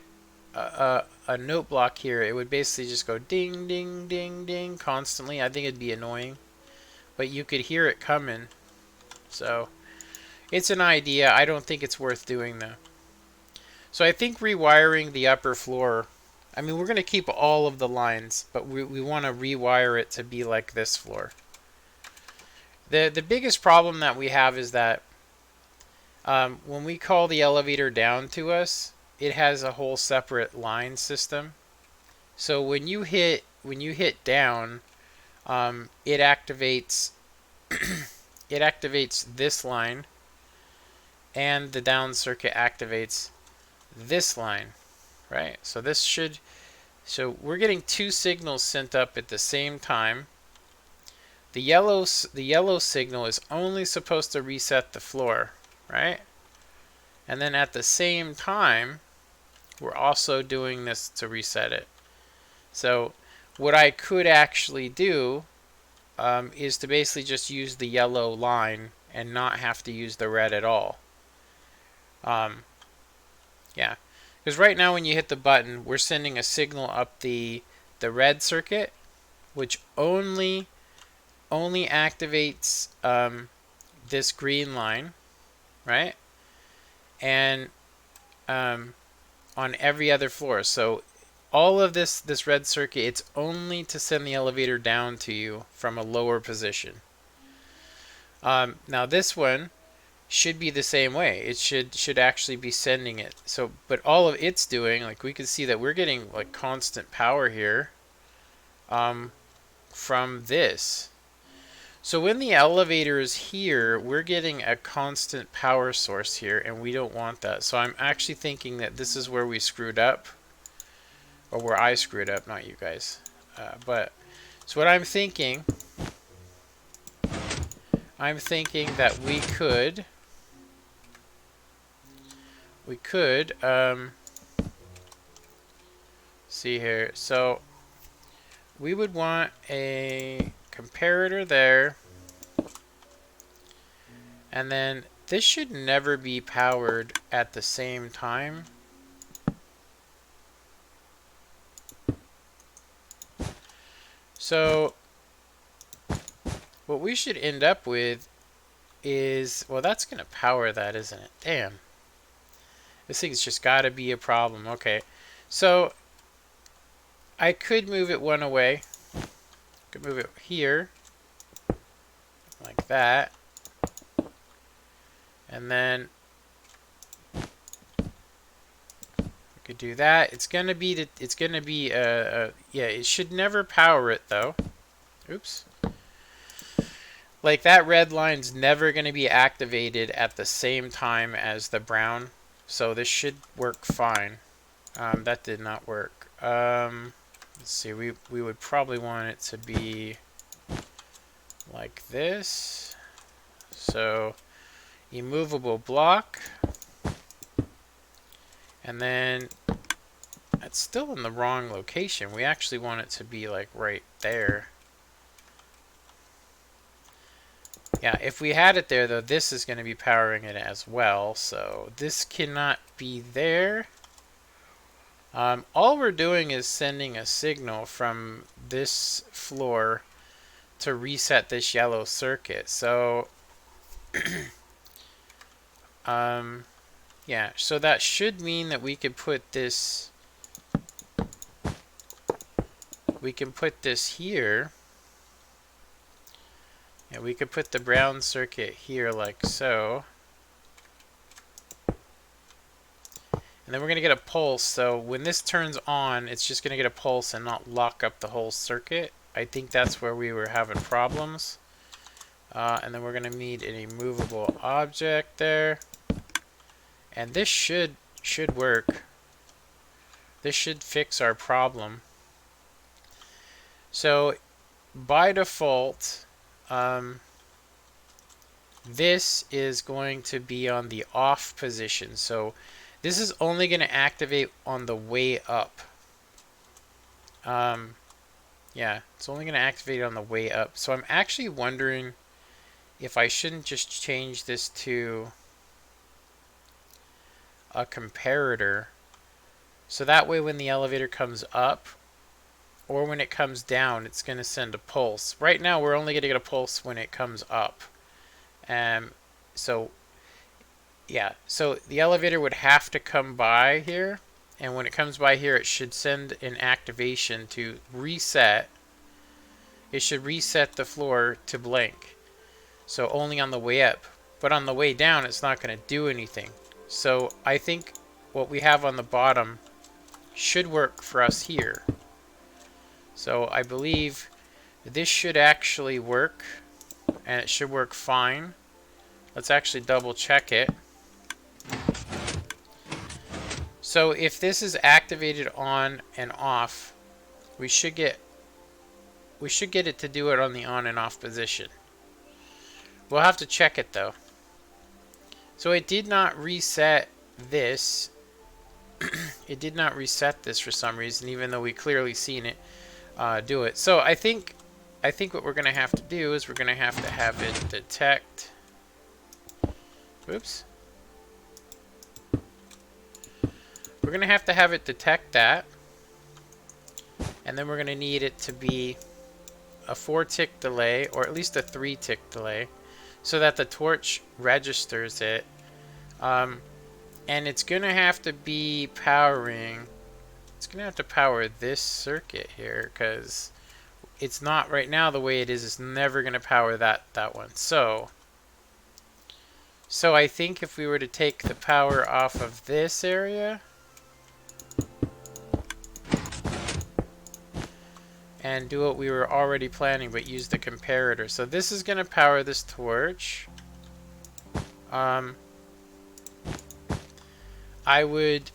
a note block here, it would basically just go ding, ding, ding, ding constantly. I think it'd be annoying, but you could hear it coming. So it's an idea. I don't think it's worth doing though. So I think rewiring the upper floor, I mean, we're going to keep all of the lines, but we want to rewire it to be like this floor. The biggest problem that we have is that when we call the elevator down to us, it has a whole separate line system. So when you hit down, it activates it activates this line, and the down circuit activates this line, right? So we're getting two signals sent up at the same time. The yellow signal is only supposed to reset the floor, right? And then at the same time, we're also doing this to reset it. So what I could actually do is to basically just use the yellow line and not have to use the red at all. Yeah, because right now when you hit the button, we're sending a signal up the red circuit, which only activates this green line, right? And on every other floor. So all of this red circuit, it's only to send the elevator down to you from a lower position. Now this one should be the same way. It should actually be sending it. So, but all of it's doing, like we can see that we're getting like constant power here from this. So when the elevator is here, we're getting a constant power source here, and we don't want that. So I'm actually thinking that this is where we screwed up, or where I screwed up, not you guys. But so what I'm thinking that we could see here. So we would want a comparator there, and then this should never be powered at the same time. So what we should end up with is, well, that's going to power that, isn't it? Damn. This thing's just got to be a problem. Okay. So I could move it one away. Could move it here. Like that. And then we could do that. It's going to be yeah, it should never power it though. Oops. Like that red line's never going to be activated at the same time as the brown. So this should work fine. That did not work. Let's see, we would probably want it to be like this. So immovable block. And then it's still in the wrong location. We actually want it to be like right there. Yeah, if we had it there though, this is going to be powering it as well. So this cannot be there. All we're doing is sending a signal from this floor to reset this yellow circuit. So yeah, so that should mean that we could put this here. Yeah, we could put the brown circuit here like so. And then we're going to get a pulse. So when this turns on, it's just going to get a pulse and not lock up the whole circuit. I think that's where we were having problems. And then we're going to need an immovable object there. And this should work. This should fix our problem. So by default, this is going to be on the off position. So this is only going to activate on the way up. Yeah, it's only going to activate on the way up. So I'm actually wondering if I shouldn't just change this to a comparator. So that way when the elevator comes up or when it comes down, it's going to send a pulse. Right now we're only going to get a pulse when it comes up. So yeah, so the elevator would have to come by here, and when it comes by here it should send an activation to reset. It should reset the floor to blank. So only on the way up, but on the way down it's not going to do anything. So I think what we have on the bottom should work for us here. So I believe this should actually work, and it should work fine. Let's actually double check it. So if this is activated on and off, we should get it to do it on the on and off position. We'll have to check it though. So it did not reset this. It did not reset this for some reason, even though we clearly seen it do it. So I think what we're gonna have to do is we're gonna have it detect. Oops. We're going to have it detect that. And then we're going to need it to be a 4-tick delay, or at least a 3-tick delay, so that the torch registers it. And it's going to have to be powering... It's going to have to power this circuit here, because it's not right now the way it is. It's never going to power that one. So I think if we were to take the power off of this area and do what we were already planning, but use the comparator. So this is going to power this torch. I would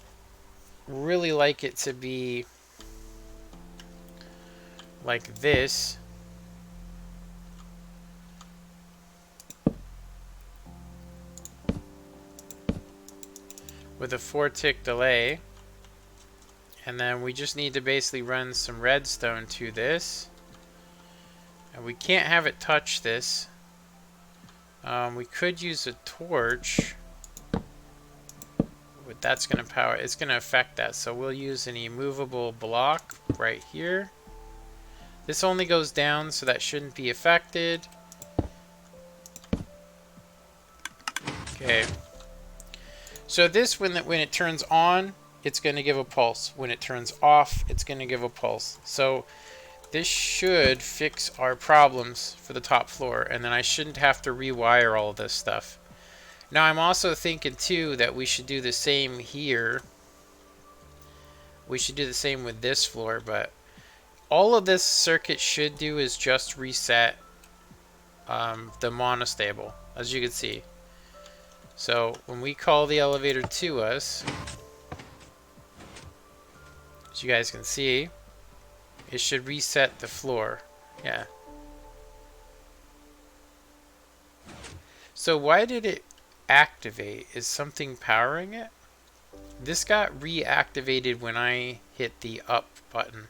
really like it to be like this. With a 4-tick delay. And then we just need to basically run some redstone to this. And we can't have it touch this. We could use a torch. But that's going to power, it's going to affect that. So we'll use an immovable block right here. This only goes down, so that shouldn't be affected. Okay. So this, when it turns on, it's going to give a pulse. When it turns off, it's going to give a pulse. So this should fix our problems for the top floor, and then I shouldn't have to rewire all of this stuff. Now I'm also thinking too that we should do the same here. We should do the same with this floor, but all of this circuit should do is just reset the monostable, as you can see. So when we call the elevator to us, as you guys can see, it should reset the floor. Yeah. So why did it activate? Is something powering it? This got reactivated when I hit the up button.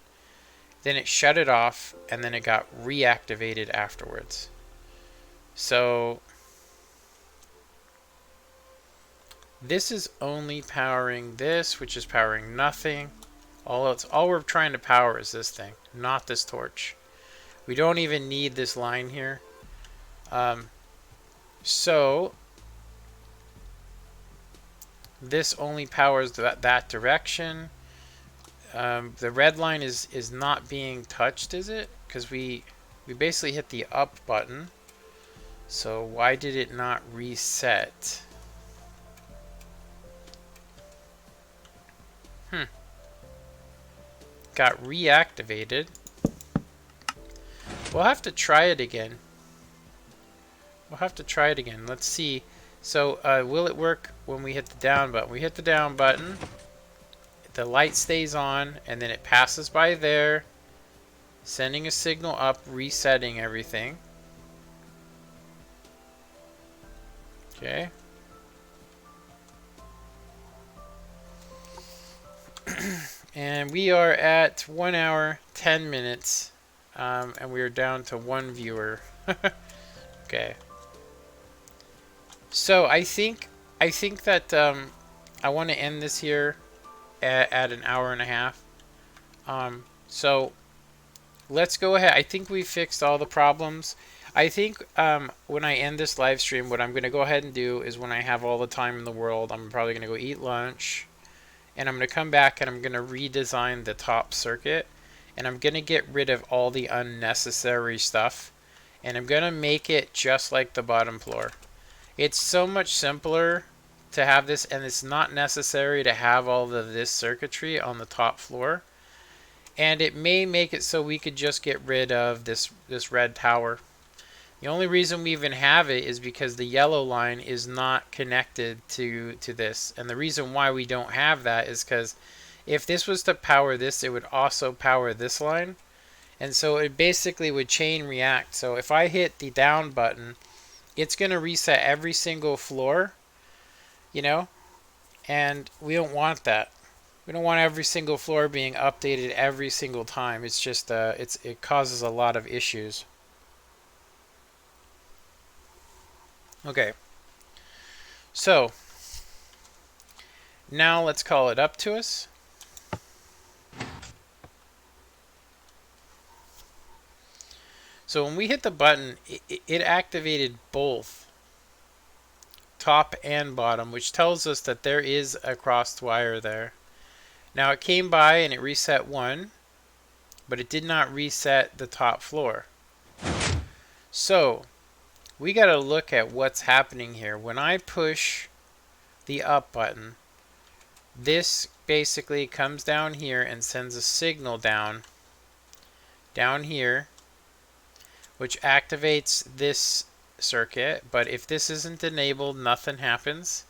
Then it shut it off, and then it got reactivated afterwards. So this is only powering this, which is powering nothing. All we're trying to power is this thing, not this torch. We don't even need this line here. So this only powers that direction. The red line is not being touched, is it? Because we basically hit the up button. So why did it not reset? Got reactivated. We'll have to try it again. Let's see. So will it work when we hit the down button? We hit the down button. The light stays on, and then it passes by there, sending a signal up, resetting everything. Okay. And we are at 1 hour, 10 minutes. And we are down to 1 viewer. Okay. So I think that I want to end this here at an hour and a half. So let's go ahead. I think we fixed all the problems. I think when I end this live stream, what I'm going to go ahead and do is when I have all the time in the world, I'm probably going to go eat lunch. And I'm going to come back and I'm going to redesign the top circuit. And I'm going to get rid of all the unnecessary stuff. And I'm going to make it just like the bottom floor. It's so much simpler to have this, and it's not necessary to have all of this circuitry on the top floor. And it may make it so we could just get rid of this red tower. The only reason we even have it is because the yellow line is not connected to this. And the reason why we don't have that is because if this was to power this, it would also power this line. And so it basically would chain react. So if I hit the down button, it's going to reset every single floor, you know, and we don't want that. We don't want every single floor being updated every single time. It's just, it causes a lot of issues. Okay. So, now let's call it up to us. So when we hit the button, it activated both top and bottom, which tells us that there is a crossed wire there. Now it came by and it reset one, but it did not reset the top floor. So we got to look at what's happening here. When I push the up button, this basically comes down here and sends a signal down here, which activates this circuit. But if this isn't enabled, nothing happens.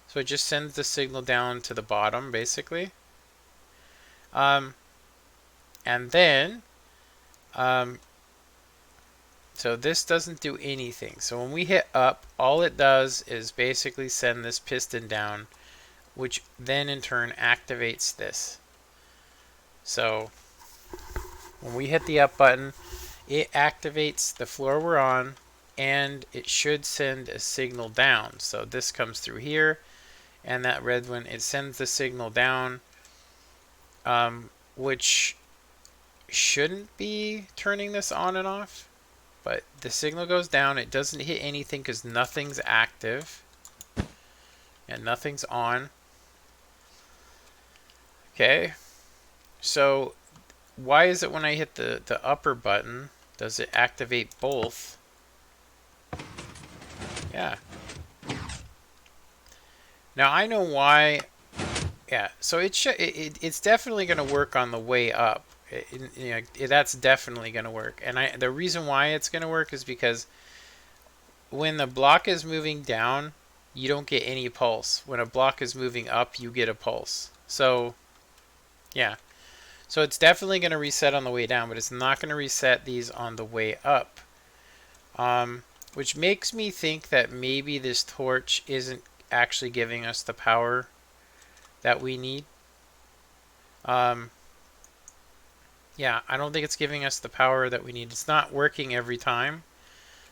So it just sends the signal down to the bottom, basically. And then, so this doesn't do anything. So when we hit up, all it does is basically send this piston down, which then in turn activates this. So when we hit the up button, it activates the floor we're on, and it should send a signal down. So this comes through here, and that red one, it sends the signal down, which shouldn't be turning this on and off. But the signal goes down. It doesn't hit anything because nothing's active. And nothing's on. Okay. So why is it when I hit the upper button, does it activate both? Yeah. Now I know why. Yeah. So it's definitely going to work on the way up. That's definitely going to work. And the reason why it's going to work is because when the block is moving down, you don't get any pulse. When a block is moving up, you get a pulse. So, yeah. So it's definitely going to reset on the way down, but it's not going to reset these on the way up. Which makes me think that maybe this torch isn't actually giving us the power that we need. Yeah, I don't think it's giving us the power that we need. It's not working every time.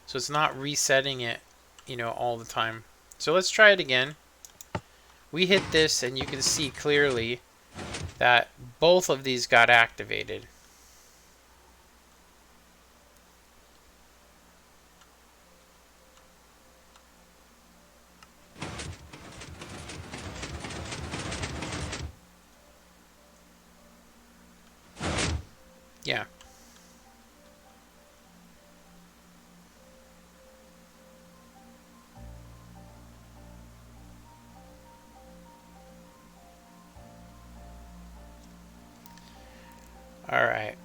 So it's not resetting it, all the time. So let's try it again. We hit this and you can see clearly that both of these got activated. Yeah. All right.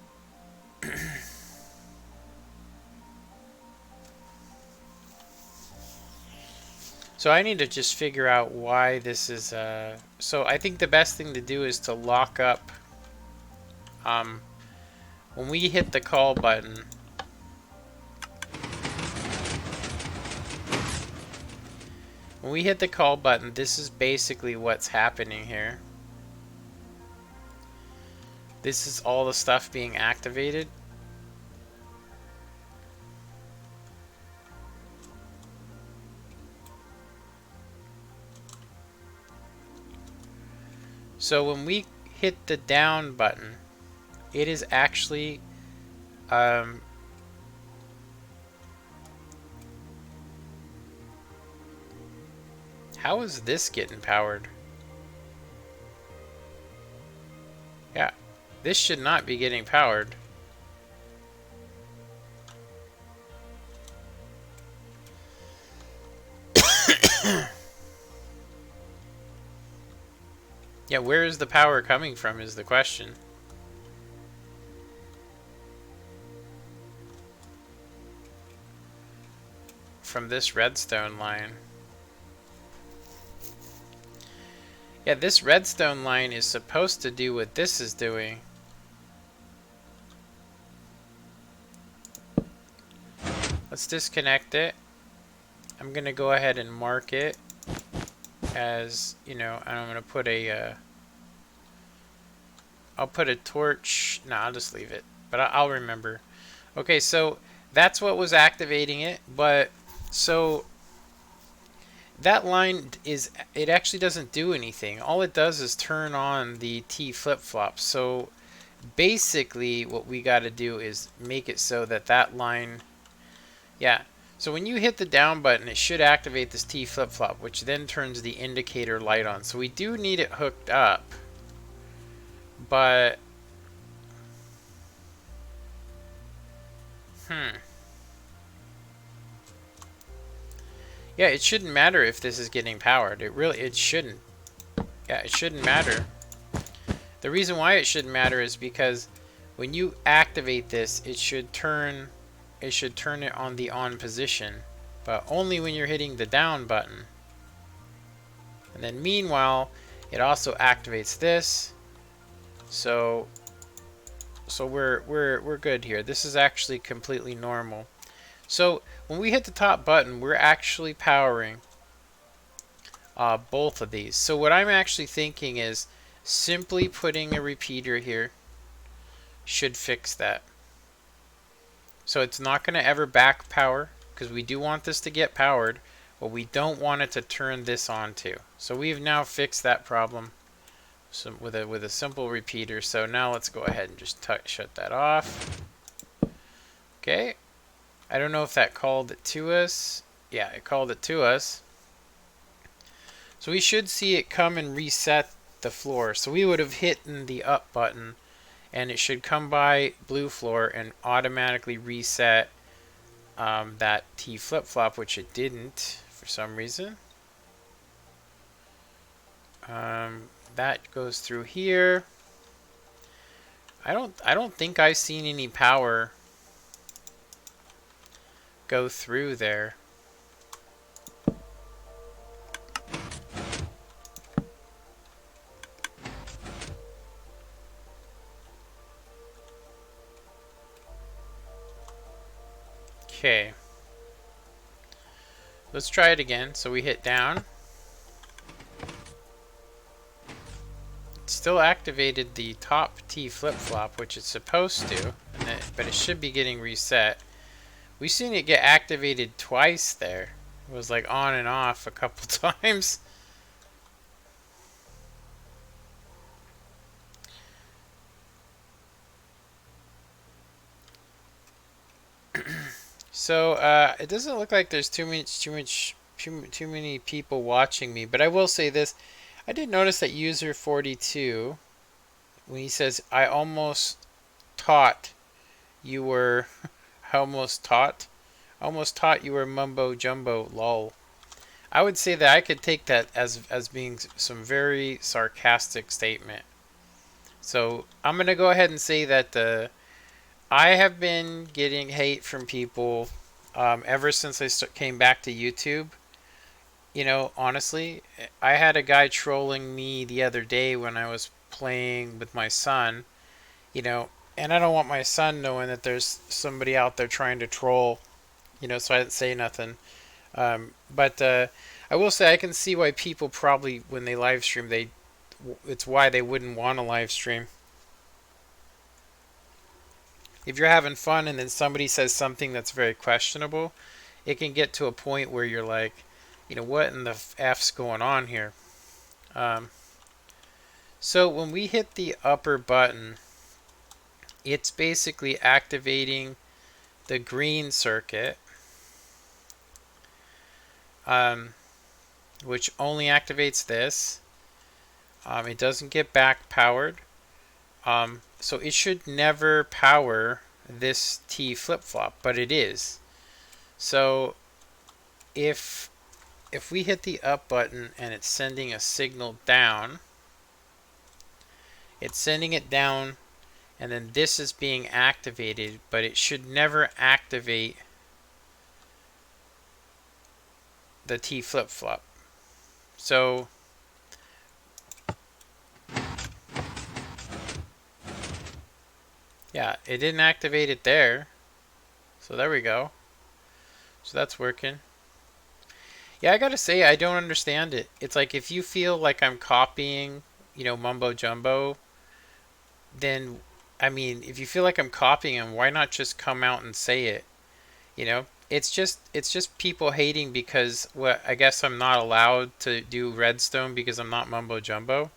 So I need to just figure out why this is, so I think the best thing to do is to lock up, when we hit the call button, When we hit the call button, this is basically what's happening here. This is all the stuff being activated. So when we hit the down button, it is actually how is this getting powered? Yeah, this should not be getting powered. Yeah, where is the power coming from is the question. From this redstone line. Yeah, this redstone line is supposed to do what this is doing. Let's disconnect it. I'm gonna go ahead and mark it as, you know, and I'm gonna put a I'll put a torch. No, I'll just leave it, but I'll remember. Okay, so that's what was activating it, but so that line is, it actually doesn't do anything. All it does is turn on the T flip-flop. So basically what we got to do is make it so that that line, yeah. So when you hit the down button, it should activate this T flip-flop, which then turns the indicator light on. So we do need it hooked up, but yeah, it shouldn't matter if this is getting powered. It shouldn't. Yeah, it shouldn't matter. The reason why it shouldn't matter is because when you activate this, it should turn it on the on position, but only when you're hitting the down button. And then meanwhile, it also activates this. So we're good here. This is actually completely normal. So when we hit the top button, we're actually powering both of these. So what I'm actually thinking is simply putting a repeater here should fix that. So it's not going to ever back power, because we do want this to get powered, but we don't want it to turn this on too. So we've now fixed that problem with a simple repeater. So now let's go ahead and just shut that off. Okay. I don't know if that called it to us. Yeah, it called it to us. So we should see it come and reset the floor. So we would have hit the up button, and it should come by blue floor and automatically reset that T flip-flop, which it didn't for some reason. That goes through here. I don't think I've seen any power go through there. Okay. Let's try it again. So we hit down. It still activated the top T flip-flop, which it's supposed to, but it should be getting reset. We've seen it get activated twice there. It was like on and off a couple times. So it doesn't look like there's too many people watching me, but I will say this: I did notice that user 42, when he says, "I almost taught you were," I almost taught you were mumbo jumbo, lol. I would say that I could take that as being some very sarcastic statement. So I'm gonna go ahead and say that I have been getting hate from people ever since I came back to YouTube. You know, honestly, I had a guy trolling me the other day when I was playing with my son, you know, and I don't want my son knowing that there's somebody out there trying to troll, you know, so I didn't say nothing. But I will say I can see why people probably, when they live stream, it's why they wouldn't want to live stream. If you're having fun and then somebody says something that's very questionable, it can get to a point where you're like, what in the F's going on here? So when we hit the upper button, it's basically activating the green circuit, which only activates this. It doesn't get back powered. So it should never power this T flip-flop, but it is. So if we hit the up button and it's sending a signal down, it's sending it down, and then this is being activated, but it should never activate the T flip-flop. So yeah, it didn't activate it there. So there we go. So that's working. Yeah, I gotta say, I don't understand it. It's like if you feel like I'm copying, Mumbo Jumbo, then, I mean, if you feel like I'm copying him, why not just come out and say it? It's just people hating because, I guess I'm not allowed to do Redstone because I'm not Mumbo Jumbo.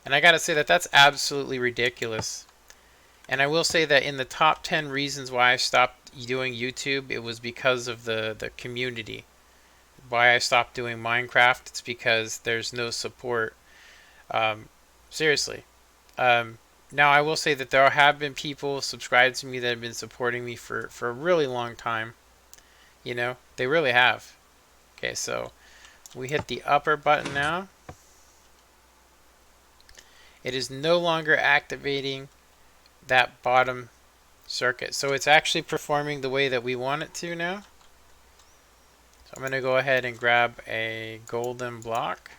And I gotta say that's absolutely ridiculous. And I will say that in the top 10 reasons why I stopped doing YouTube, it was because of the community. Why I stopped doing Minecraft, it's because there's no support. Seriously. Now I will say that there have been people subscribed to me that have been supporting me for a really long time. They really have. Okay, so we hit the upper button now. It is no longer activating that bottom circuit. So it's actually performing the way that we want it to now. So I'm going to go ahead and grab a golden block.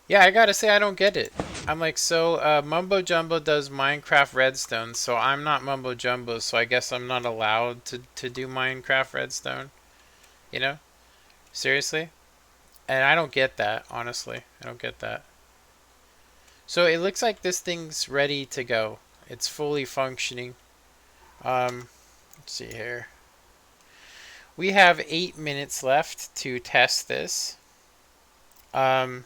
Yeah, I gotta say I don't get it. I'm like, so Mumbo Jumbo does Minecraft Redstone, so I'm not Mumbo Jumbo, so I guess I'm not allowed to do Minecraft Redstone. Seriously? And I don't get that, honestly. I don't get that. So it looks like this thing's ready to go. It's fully functioning. Let's see here. We have 8 minutes left to test this. Let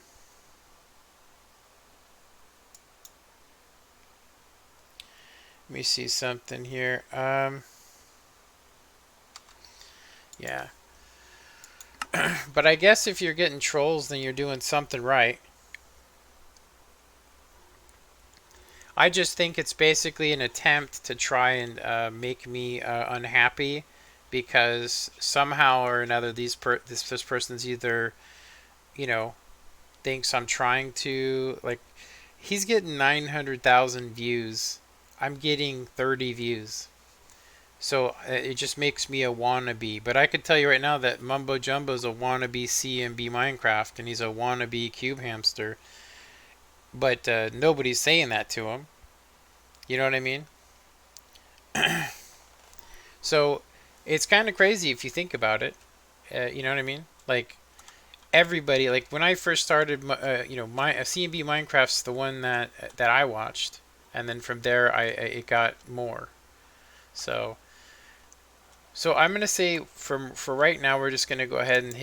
me see something here. Yeah. But I guess if you're getting trolls, then you're doing something right. I just think it's basically an attempt to try and make me unhappy, because somehow or another this person's either, thinks I'm trying to, like, he's getting 900,000 views. I'm getting 30 views. So it just makes me a wannabe. But I could tell you right now that Mumbo Jumbo's a wannabe CMB Minecraft, and he's a wannabe Cube Hamster. But nobody's saying that to him. You know what I mean? So it's kind of crazy if you think about it. You know what I mean? Like, everybody, like when I first started, my CMB Minecraft's the one that I watched, and then from there it got more. So I'm gonna say for right now we're just gonna go ahead and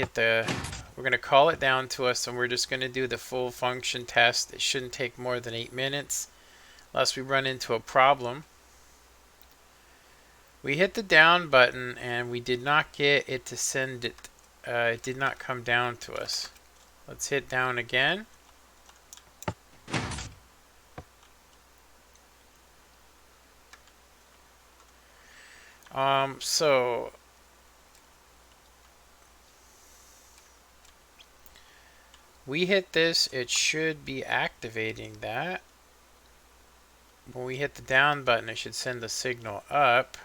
we're gonna call it down to us, and we're just gonna do the full function test. It shouldn't take more than 8 minutes, unless we run into a problem. We hit the down button and we did not get it to send it. It did not come down to us. Let's hit down again. So we hit this, it should be activating that. When we hit the down button, it should send the signal up.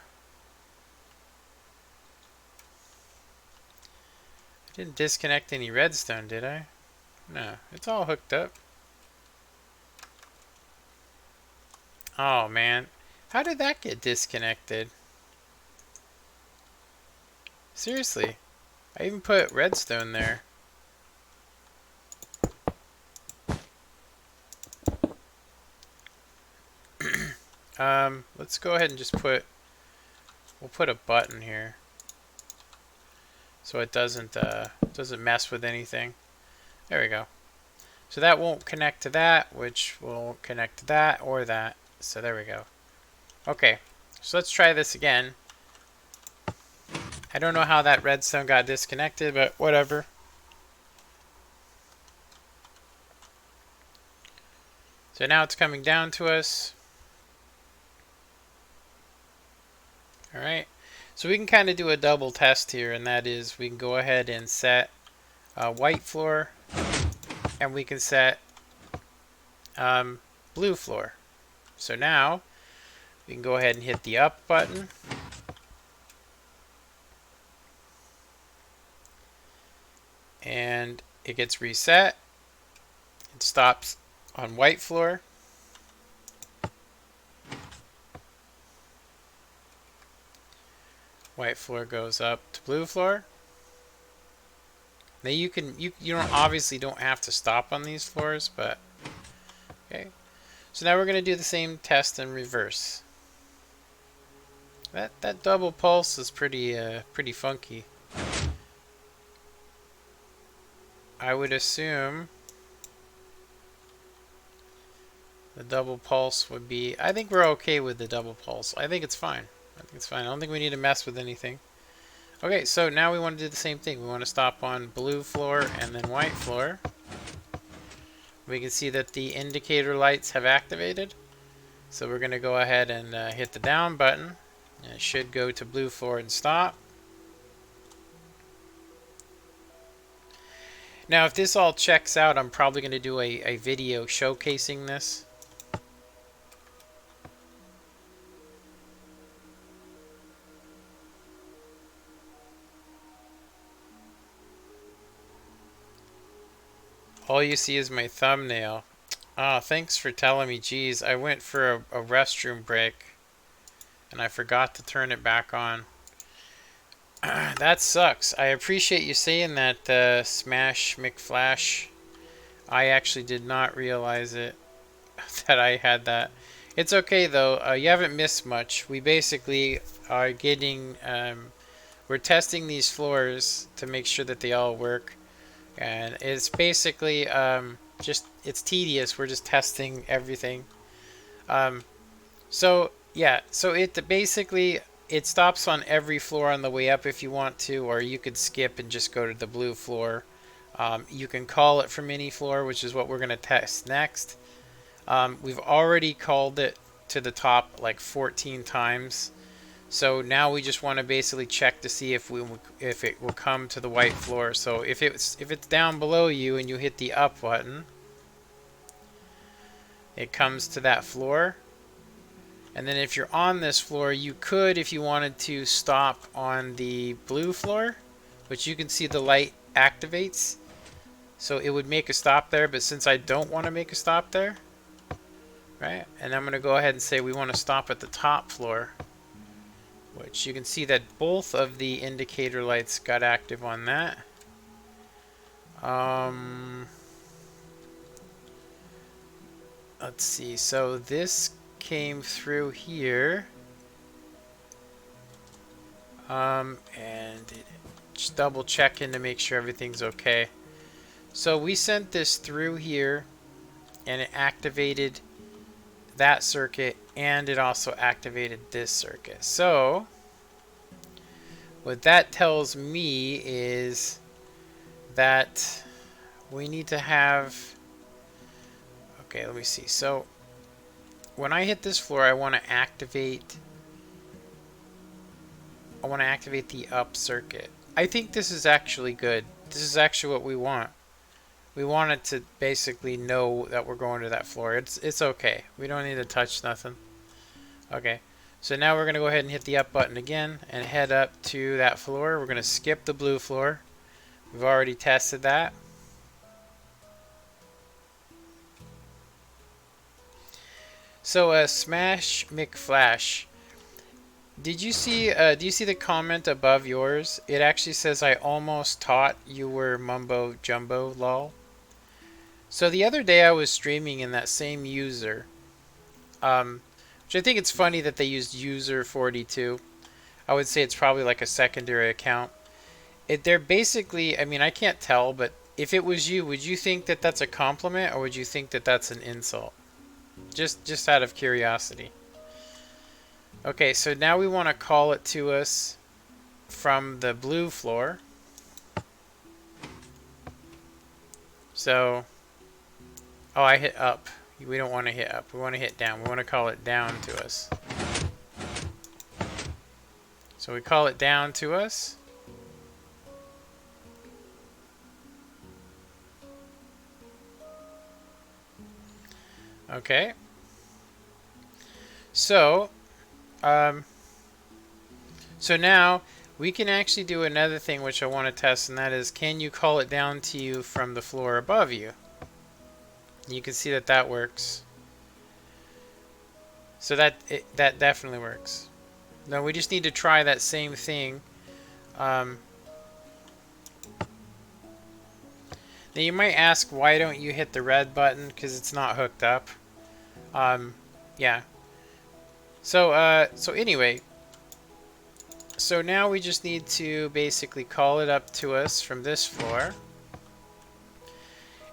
I didn't disconnect any redstone, did I? No, it's all hooked up. Oh man, how did that get disconnected? Seriously. I even put redstone there. Let's go ahead and just we'll put a button here. So it doesn't mess with anything. There we go. So that won't connect to that, which will connect to that or that. So there we go. Okay, so let's try this again. I don't know how that redstone got disconnected, but whatever. So now it's coming down to us. Alright, so we can kind of do a double test here, and that is we can go ahead and set white floor, and we can set blue floor. So now we can go ahead and hit the up button. And it gets reset. It stops on white floor. White floor goes up to blue floor. Now you don't obviously don't have to stop on these floors, but okay. So now we're going to do the same test in reverse. That double pulse is pretty funky. I would assume the double pulse would be... I think we're okay with the double pulse. I think it's fine. I think it's fine. I don't think we need to mess with anything. Okay, so now we want to do the same thing. We want to stop on blue floor and then white floor. We can see that the indicator lights have activated. So we're going to go ahead and hit the down button. And it should go to blue floor and stop. Now if this all checks out, I'm probably going to do a video showcasing this. All you see is my thumbnail. Oh, thanks for telling me. Geez, I went for a restroom break and I forgot to turn it back on. That sucks. I appreciate you saying that, Smash McFlash. I actually did not realize it, that I had that. It's okay though. You haven't missed much. We basically are getting... we're testing these floors to make sure that they all work. And it's basically it's tedious. We're just testing everything. So yeah, so it basically it stops on every floor on the way up if you want to, or you could skip and just go to the blue floor. You can call it from any floor, which is what we're going to test next. We've already called it to the top like 14 times. So now we just want to basically check to see if it will come to the white floor. So if it's down below you and you hit the up button, it comes to that floor. And then if you're on this floor, you could, if you wanted to, stop on the blue floor, which you can see the light activates. So it would make a stop there, but since I don't want to make a stop there, right? And I'm going to go ahead and say we want to stop at the top floor. Which you can see that both of the indicator lights got active on that. Let's see. So this came through here. And just double checking to make sure everything's okay. So we sent this through here and it activated that circuit, and it also activated this circuit. So what that tells me is that we need to have... Okay, let me see. So when I hit this floor, I want to activate the up circuit. I think this is actually good. This is actually what we want. We want it to basically know that we're going to that floor. It's okay. We don't need to touch nothing. Okay. So now we're going to go ahead and hit the up button again and head up to that floor. We're going to skip the blue floor. We've already tested that. So Smash McFlash, Did you see? Do you see the comment above yours? It actually says, "I almost thought you were mumbo jumbo, lol." So the other day I was streaming in that same user, which I think it's funny that they used user 42. I would say it's probably like a secondary account. They're basically, I mean, I can't tell, but if it was you, would you think that that's a compliment or would you think that that's an insult? Just out of curiosity. Okay, so now we want to call it to us from the blue floor. So, oh, I hit up. We don't want to hit up. We want to hit down. We want to call it down to us. So we call it down to us. Okay. So, so now we can actually do another thing which I want to test, and that is, can you call it down to you from the floor above you? You can see that that works. So that definitely works. Now we just need to try that same thing. Now you might ask, why don't you hit the red button? Because it's not hooked up. Yeah. So anyway, so now we just need to basically call it up to us from this floor.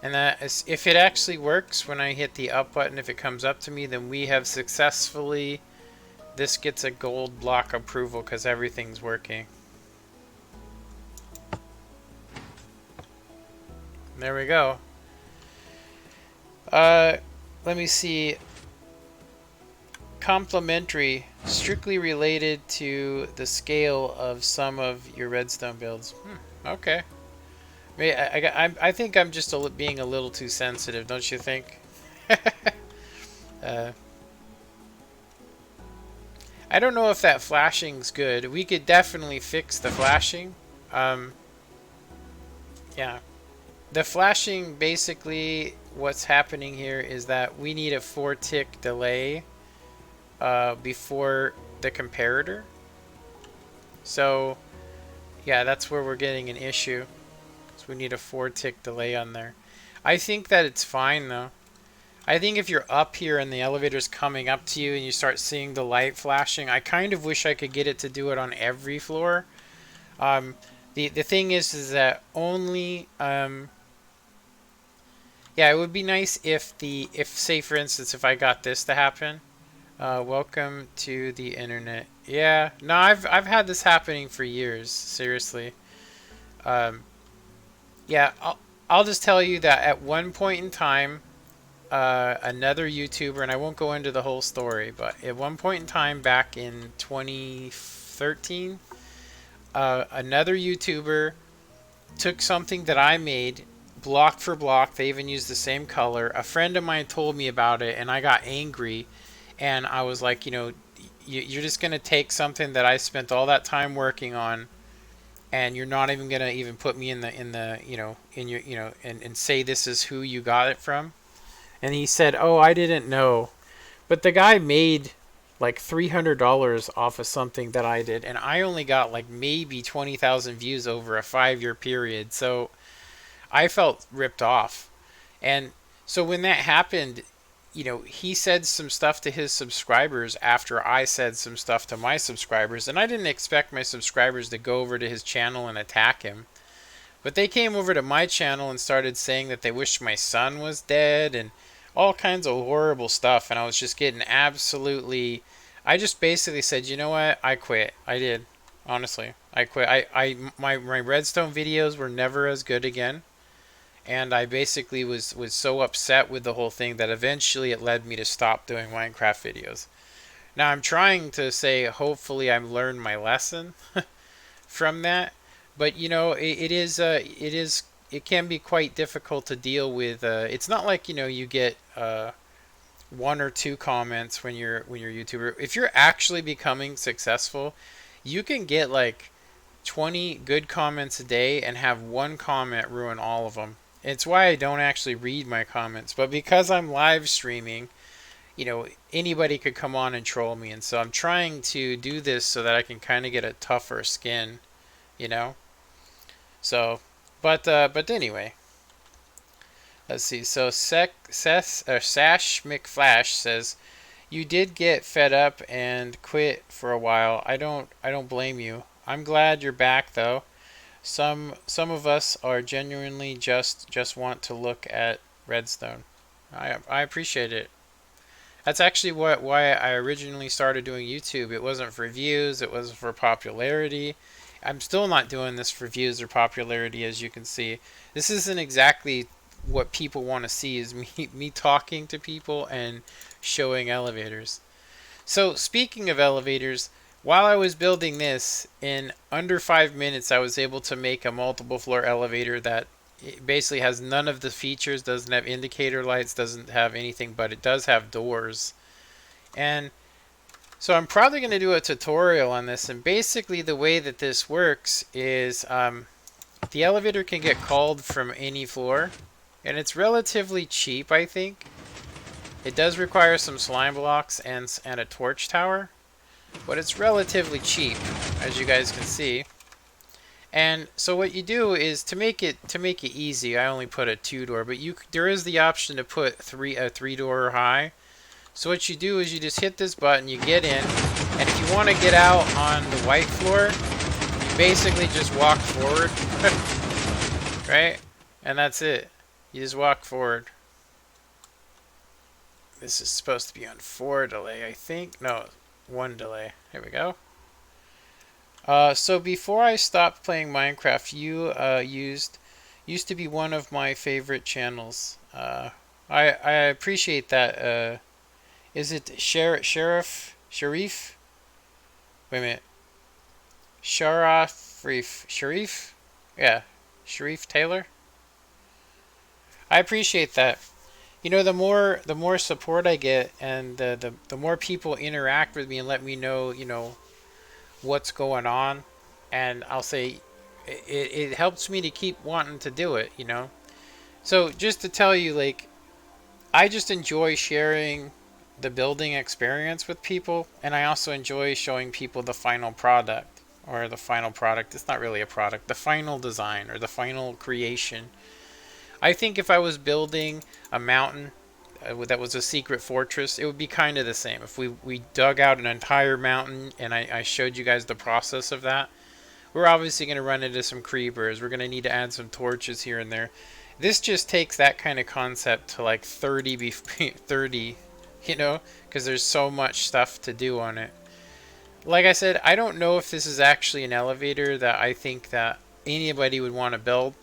And that is, if it actually works when I hit the up button, if it comes up to me, then we have successfully, this gets a gold block approval because everything's working. There we go. Let me see. Complementary, strictly related to the scale of some of your redstone builds. Okay. I think I'm just being a little too sensitive, don't you think? I don't know if that flashing's good. We could definitely fix the flashing. Yeah. The flashing, basically, what's happening here is that we need a 4-tick delay before the comparator. So, yeah, that's where we're getting an issue. So we need a 4-tick delay on there. I think that it's fine, though. I think if you're up here and the elevator's coming up to you and you start seeing the light flashing, I kind of wish I could get it to do it on every floor. The thing is that only yeah, it would be nice if say for instance if I got this to happen. Welcome to the internet. Yeah, no, I've had this happening for years. Seriously. Yeah, I'll just tell you that at one point in time, another YouTuber, and I won't go into the whole story, but at one point in time back in 2013, another YouTuber took something that I made block for block. They even used the same color. A friend of mine told me about it, and I got angry. And I was like, you know, you're just going to take something that I spent all that time working on, and you're not even going to even put me in the you know, in your, you know, and say this is who you got it from. And he said, oh, I didn't know. But the guy made like $300 off of something that I did, and I only got like maybe 20,000 views over a 5-year period. So I felt ripped off. And so when that happened, you know, he said some stuff to his subscribers after I said some stuff to my subscribers, and I didn't expect my subscribers to go over to his channel and attack him. But they came over to my channel and started saying that they wished my son was dead and all kinds of horrible stuff, and I was just getting absolutely... I just basically said, you know what, I quit. I did. Honestly, I quit. My redstone videos were never as good again. And I basically was so upset with the whole thing that eventually it led me to stop doing Minecraft videos. Now I'm trying to say hopefully I've learned my lesson from that, but you know it can be quite difficult to deal with. It's not like, you know, you get 1 or 2 comments when you're YouTuber. If you're actually becoming successful, you can get like 20 good comments a day and have 1 comment ruin all of them. It's why I don't actually read my comments. But because I'm live streaming, you know, anybody could come on and troll me. And so I'm trying to do this so that I can kind of get a tougher skin, you know? So, but anyway, let's see. So Sash McFlash says, "You did get fed up and quit for a while. I don't blame you. I'm glad you're back though. Some of us are genuinely just want to look at Redstone. I appreciate it. That's actually why I originally started doing YouTube. It wasn't for views, it was for popularity. I'm still not doing this for views or popularity, as you can see. This isn't exactly what people want to see, is me talking to people and showing elevators. So speaking of elevators, while I was building this, in under 5 minutes I was able to make a multiple floor elevator that basically has none of the features, doesn't have indicator lights, doesn't have anything, but it does have doors. And so I'm probably going to do a tutorial on this, and basically the way that this works is the elevator can get called from any floor, and it's relatively cheap, I think. It does require some slime blocks and a torch tower, but it's relatively cheap, as you guys can see. And so what you do is to make it easy, I only put a 2-door, but there is the option to put a 3-door high. So what you do is you just hit this button, you get in, and if you want to get out on the white floor, you basically just walk forward, right? And that's it. You just walk forward. This is supposed to be on 4 delay, I think. No, 1 delay. Here we go. So before I stopped playing Minecraft, you used to be one of my favorite channels. I appreciate that. Is it Sharif? Wait a minute. Sharif? Yeah, Sharif Taylor. I appreciate that. You know, the more support I get, and the more people interact with me and let me know, you know, what's going on, and I'll say it helps me to keep wanting to do it, you know. So just to tell you, like, I just enjoy sharing the building experience with people, and I also enjoy showing people the final product, or the final product. It's not really a product, the final design or the final creation. I think if I was building a mountain that was a secret fortress, it would be kind of the same. If we dug out an entire mountain and I showed you guys the process of that, we're obviously going to run into some creepers. We're going to need to add some torches here and there. This just takes that kind of concept to like 30, you know, because there's so much stuff to do on it. Like I said, I don't know if this is actually an elevator that I think that anybody would want to build.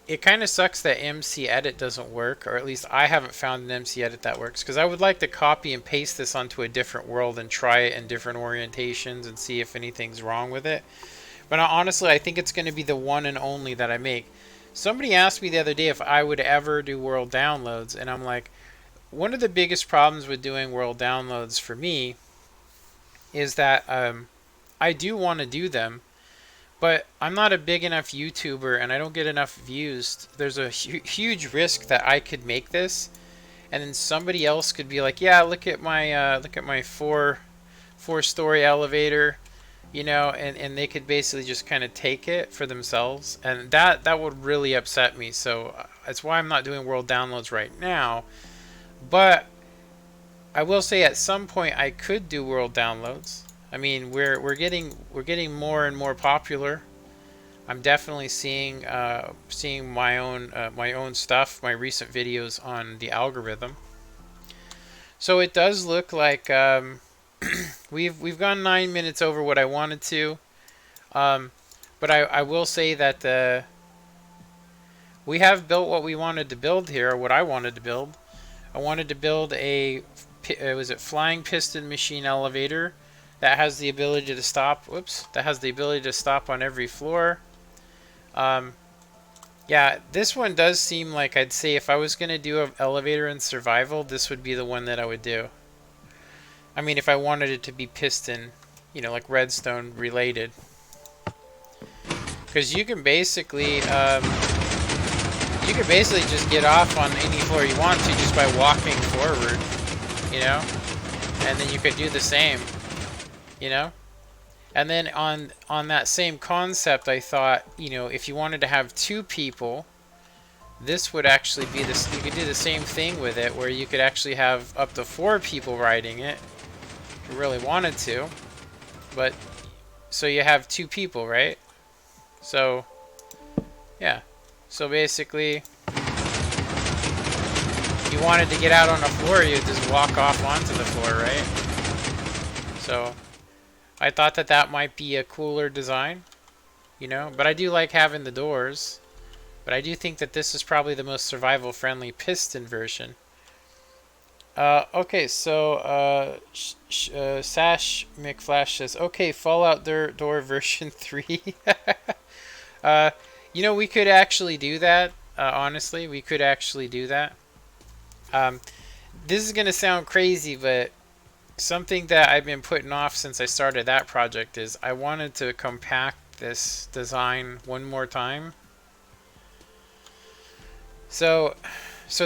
It kind of sucks that MC Edit doesn't work, or at least I haven't found an MC Edit that works, because I would like to copy and paste this onto a different world and try it in different orientations and see if anything's wrong with it. But honestly, I think it's going to be the one and only that I make. Somebody asked me the other day if I would ever do world downloads, and I'm like, one of the biggest problems with doing world downloads for me is that I do want to do them, but I'm not a big enough YouTuber and I don't get enough views. There's a huge risk that I could make this, and then somebody else could be like, "Yeah, look at my four-story elevator," you know, and they could basically just kind of take it for themselves, and that would really upset me. So that's why I'm not doing world downloads right now. But I will say at some point I could do world downloads. I mean, we're getting more and more popular. I'm definitely seeing my own stuff, my recent videos on the algorithm. So it does look like we've gone 9 minutes over what I wanted to, but I will say that we have built what we wanted to build here, or what I wanted to build. I wanted to build a flying piston machine elevator that has the ability to stop. That has the ability to stop on every floor. Yeah, this one does seem like, I'd say if I was going to do an elevator in survival, this would be the one that I would do. I mean, if I wanted it to be piston, you know, like redstone related. Because you can basically, You could basically just get off on any floor you want to just by walking forward, you know? And then you could do the same, you know? And then on that same concept, I thought, you know, if you wanted to have 2 people, this would actually be this. You could do the same thing with it, where you could actually have up to 4 people riding it, if you really wanted to. But so you have 2 people, right? So yeah. So basically, you wanted to get out on the floor, you just walk off onto the floor, right? So I thought that that might be a cooler design, you know? But I do like having the doors. But I do think that this is probably the most survival-friendly piston version. Okay, so Sash McFlash says, okay, Fallout Door version 3. uh, you know, we could actually do that. Honestly, we could actually do that. This is going to sound crazy, but something that I've been putting off since I started that project is I wanted to compact this design one more time. So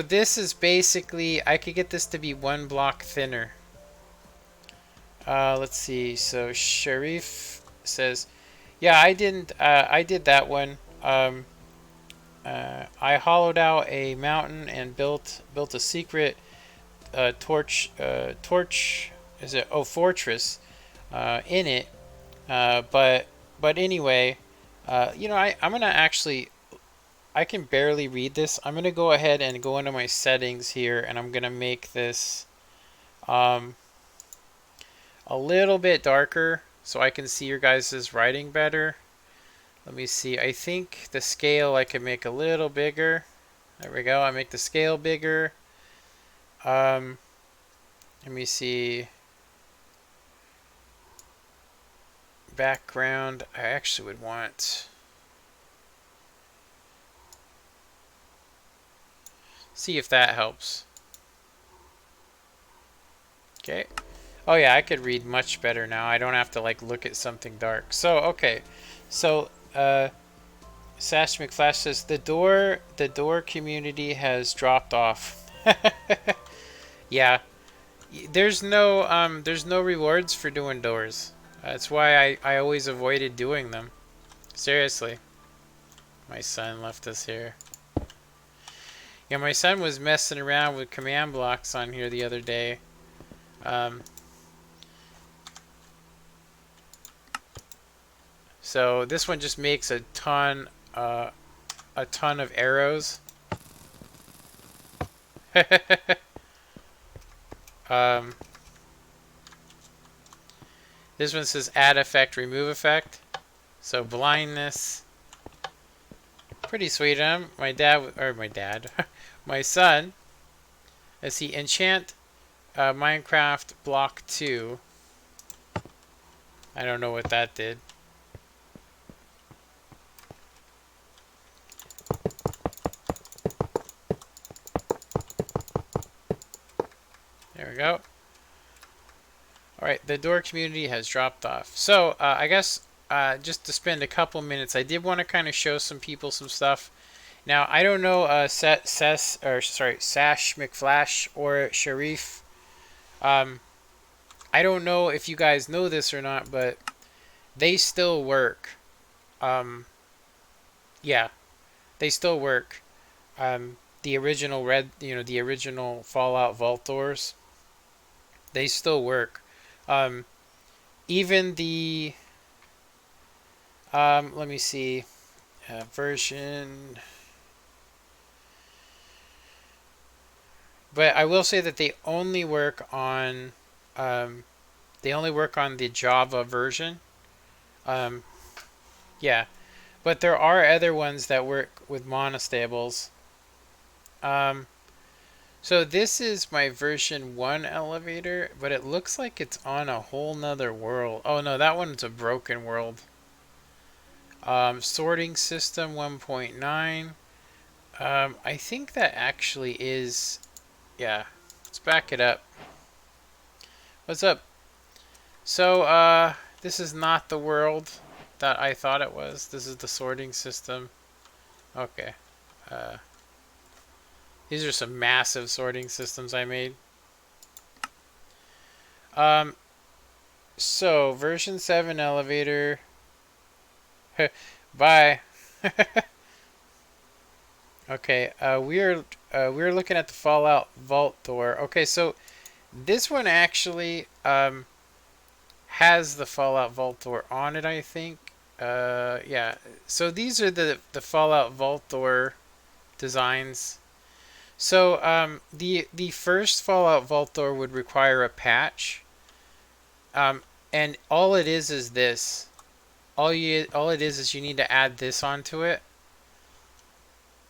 this is basically, I could get this to be 1 block thinner. Let's see. So Sharif says, yeah, I did that one. I hollowed out a mountain and built a secret torch is it? Oh, fortress in it. But anyway, you know, I'm gonna actually, I can barely read this. I'm gonna go ahead and go into my settings here, and I'm gonna make this a little bit darker so I can see your guys' writing better. Let me see. I think the scale I can make a little bigger. There we go. I make the scale bigger. Let me see. Background. I actually would want. See if that helps. Okay. Oh yeah, I could read much better now. I don't have to like look at something dark. So okay. So Sash McFlash says the door community has dropped off. Yeah. There's no rewards for doing doors. That's why I always avoided doing them. Seriously. My son left us here. Yeah, my son was messing around with command blocks on here the other day. So this one just makes a ton of arrows. This one says add effect, remove effect. So blindness. Pretty sweet, huh? My son, let's see, enchant Minecraft block 2. I don't know what that did. There we go. Alright, the door community has dropped off. So, I guess just to spend a couple minutes, I did want to kind of show some people some stuff. Now, I don't know Sash McFlash or Sharif. I don't know if you guys know this or not, but they still work. Yeah, they still work. The original the original Fallout Vault doors, they still work. Even the let me see, version. But I will say that they only work on the Java version. Yeah, but there are other ones that work with monostables. So this is my version 1 elevator, but it looks like it's on a whole nother world. Oh no, that one's a broken world. Sorting system 1.9. I think that actually is, yeah, let's back it up. What's up? So, this is not the world that I thought it was. This is the sorting system. Okay. These are some massive sorting systems I made. So version 7 elevator. Bye. Okay, we're looking at the Fallout vault door. Okay, so this one actually has the Fallout vault door on it, I think. Yeah. So these are the Fallout vault door designs. So the first Fallout vault door would require a patch. And all it is this. All it is you need to add this onto it.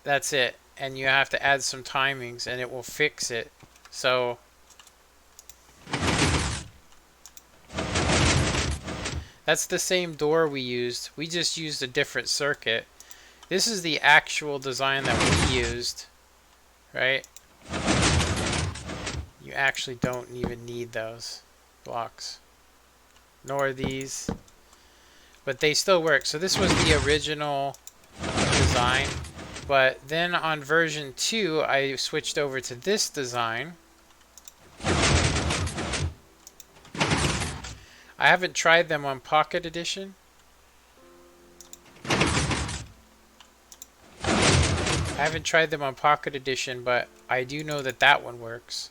That's it. And you have to add some timings and it will fix it. So that's the same door we used. We just used a different circuit. This is the actual design that we used, right? You actually don't even need those blocks, nor these, but they still work. So this was the original design, but then on version 2, I switched over to this design. I haven't tried them on Pocket Edition. But I do know that that one works.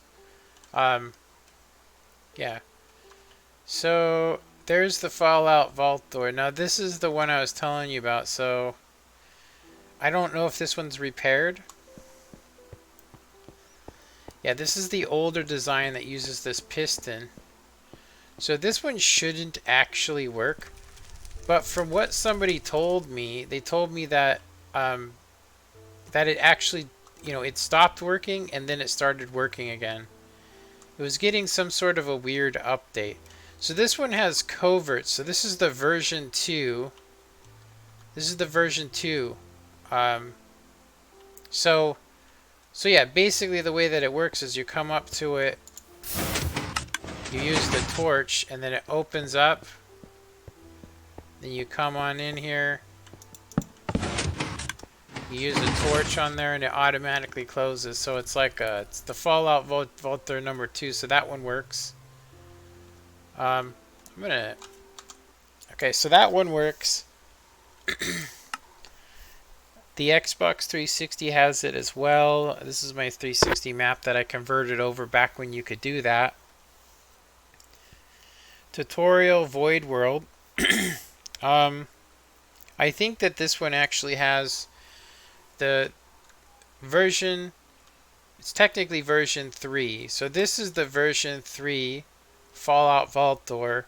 Yeah. So there's the Fallout vault door. Now this is the one I was telling you about. So I don't know if this one's repaired. Yeah, this is the older design that uses this piston. So this one shouldn't actually work. But from what somebody told me, they told me that that it actually, it stopped working and then it started working again. It was getting some sort of a weird update. So this one has coverts. So this is the version 2. This is the version 2. So yeah, basically the way that it works is you come up to it, you use the torch, and then it opens up. Then you come on in here. You use a torch on there and it automatically closes. So it's like it's the Fallout vault door number 2. So that one works. Okay, so that one works. The Xbox 360 has it as well. This is my 360 map that I converted over back when you could do that. Tutorial Void World. I think that this one actually has the version, it's technically version 3. So this is the version 3 Fallout vault door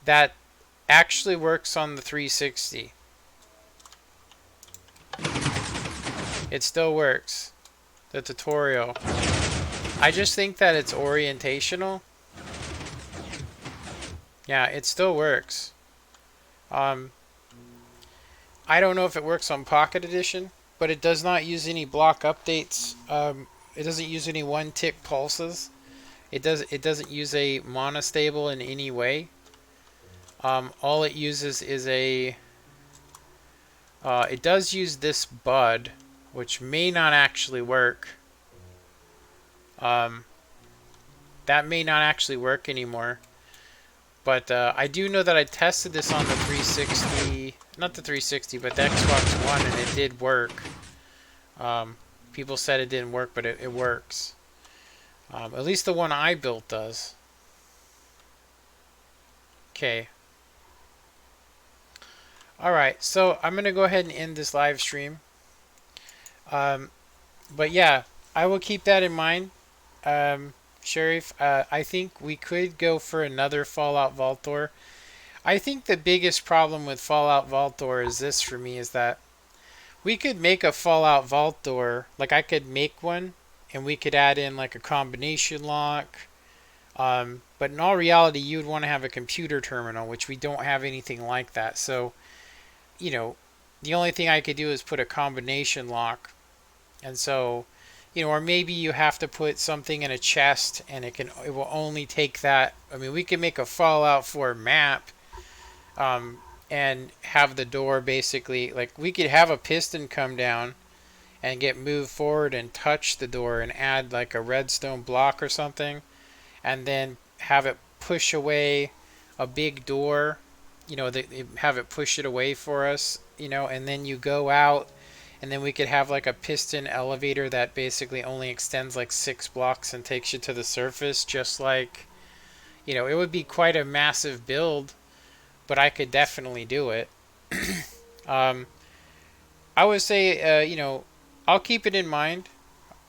that actually works on the 360. It still works. The tutorial. I just think that it's orientational. Yeah, it still works. I don't know if it works on Pocket Edition, but it does not use any block updates. It doesn't use any one-tick pulses. It doesn't use a monostable in any way. All it uses is a... it does use this bud, which may not actually work. That may not actually work anymore. But I do know that I tested this on the 360, not the 360, but the Xbox One, and it did work. People said it didn't work, but it works. At least the one I built does. Okay. Alright, so I'm going to go ahead and end this live stream. But yeah, I will keep that in mind. Sheriff, I think we could go for another Fallout vault door. I think the biggest problem with Fallout vault door is this for me, is that we could make a Fallout vault door, like I could make one, and we could add in like a combination lock. But in all reality, you would want to have a computer terminal, which we don't have anything like that. So, the only thing I could do is put a combination lock. And so, or maybe you have to put something in a chest and it will only take that. I mean, we could make a Fallout 4 map and have the door basically, like we could have a piston come down and get moved forward and touch the door and add like a redstone block or something, and then have it push away a big door, have it push it away for us, and then you go out, and then we could have like a piston elevator that basically only extends like 6 blocks and takes you to the surface, just like, it would be quite a massive build, but I could definitely do it. um, I would say, I'll keep it in mind.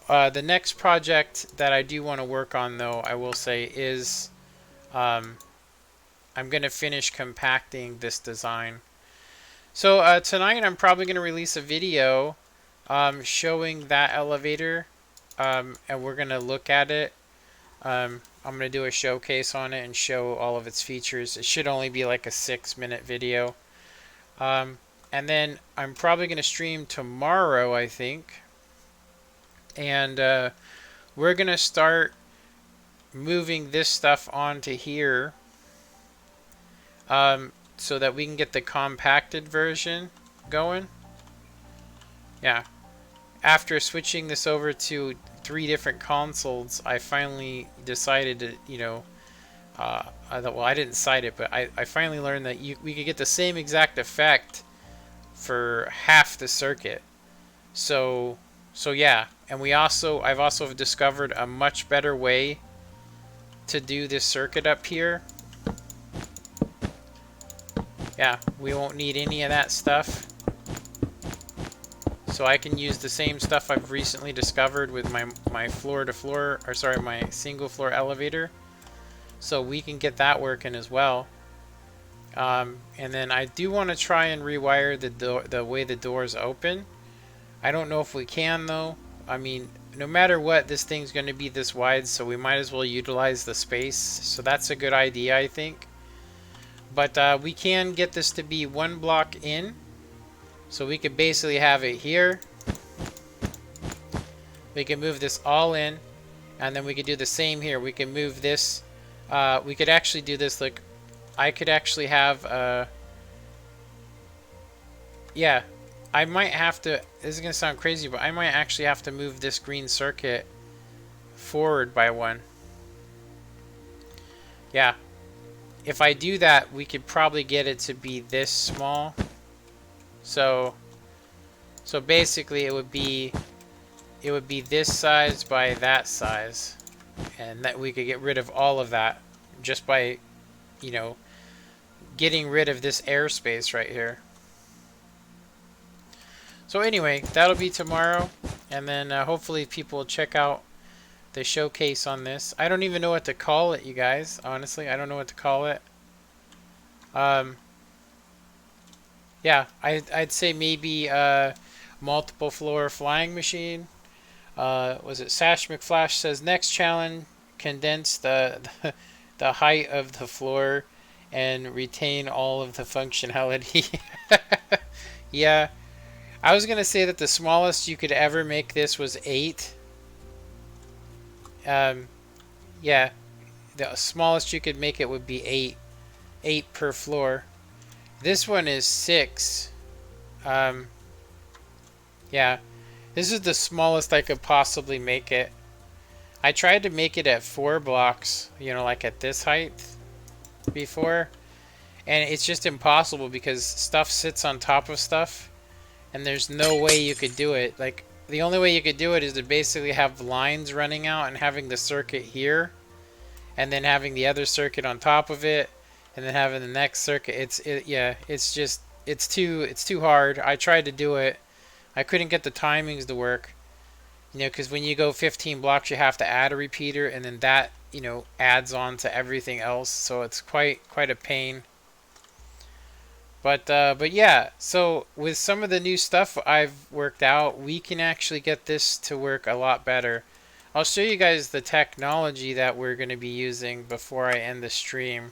The next project that I do want to work on, though, I will say, is um, I'm going to finish compacting this design. So tonight I'm probably going to release a video showing that elevator, and we're going to look at it. I'm going to do a showcase on it and show all of its features. It should only be like a 6-minute video. And then I'm probably going to stream tomorrow, I think. And we're going to start moving this stuff onto here so that we can get the compacted version going. Yeah. After switching this over to 3 different consoles, I finally decided to, I thought, well, I didn't cite it, but I finally learned that we could get the same exact effect for half the circuit. So yeah, and I've also discovered a much better way to do this circuit up here. Yeah, we won't need any of that stuff. So I can use the same stuff I've recently discovered with my floor-to-floor, or sorry, my single-floor elevator. So we can get that working as well. And then I do want to try and rewire the way the doors open. I don't know if we can, though. I mean, no matter what, this thing's going to be this wide, so we might as well utilize the space. So that's a good idea, I think. But we can get this to be 1 block in. So we could basically have it here. We can move this all in. And then we could do the same here. We can move this. We could actually do this, like, I could actually have, yeah, I might have to, this is going to sound crazy, but I might actually have to move this green circuit forward by 1. Yeah. If I do that, we could probably get it to be this small. So basically it would be this size by that size. And that we could get rid of all of that just by, getting rid of this airspace right here. So anyway, that'll be tomorrow, and then hopefully people will check out the showcase on this. I don't even know what to call it, you guys. Honestly, I don't know what to call it. Yeah, I'd say maybe multiple floor flying machine. Was it Sash McFlash says next challenge, condense the height of the floor and retain all of the functionality. Yeah. I was going to say that the smallest you could ever make this was 8. Yeah, the smallest you could make it would be 8. 8 per floor. This one is 6. Yeah, this is the smallest I could possibly make it. I tried to make it at 4 blocks, like at this height before. And it's just impossible because stuff sits on top of stuff. And there's no way you could do it. Like, the only way you could do it is to basically have lines running out and having the circuit here. And then having the other circuit on top of it. And then having the next circuit. It's too hard. I tried to do it. I couldn't get the timings to work. Because when you go 15 blocks, you have to add a repeater. And then that, adds on to everything else. So it's quite a pain. But yeah, so with some of the new stuff I've worked out, we can actually get this to work a lot better. I'll show you guys the technology that we're going to be using before I end the stream.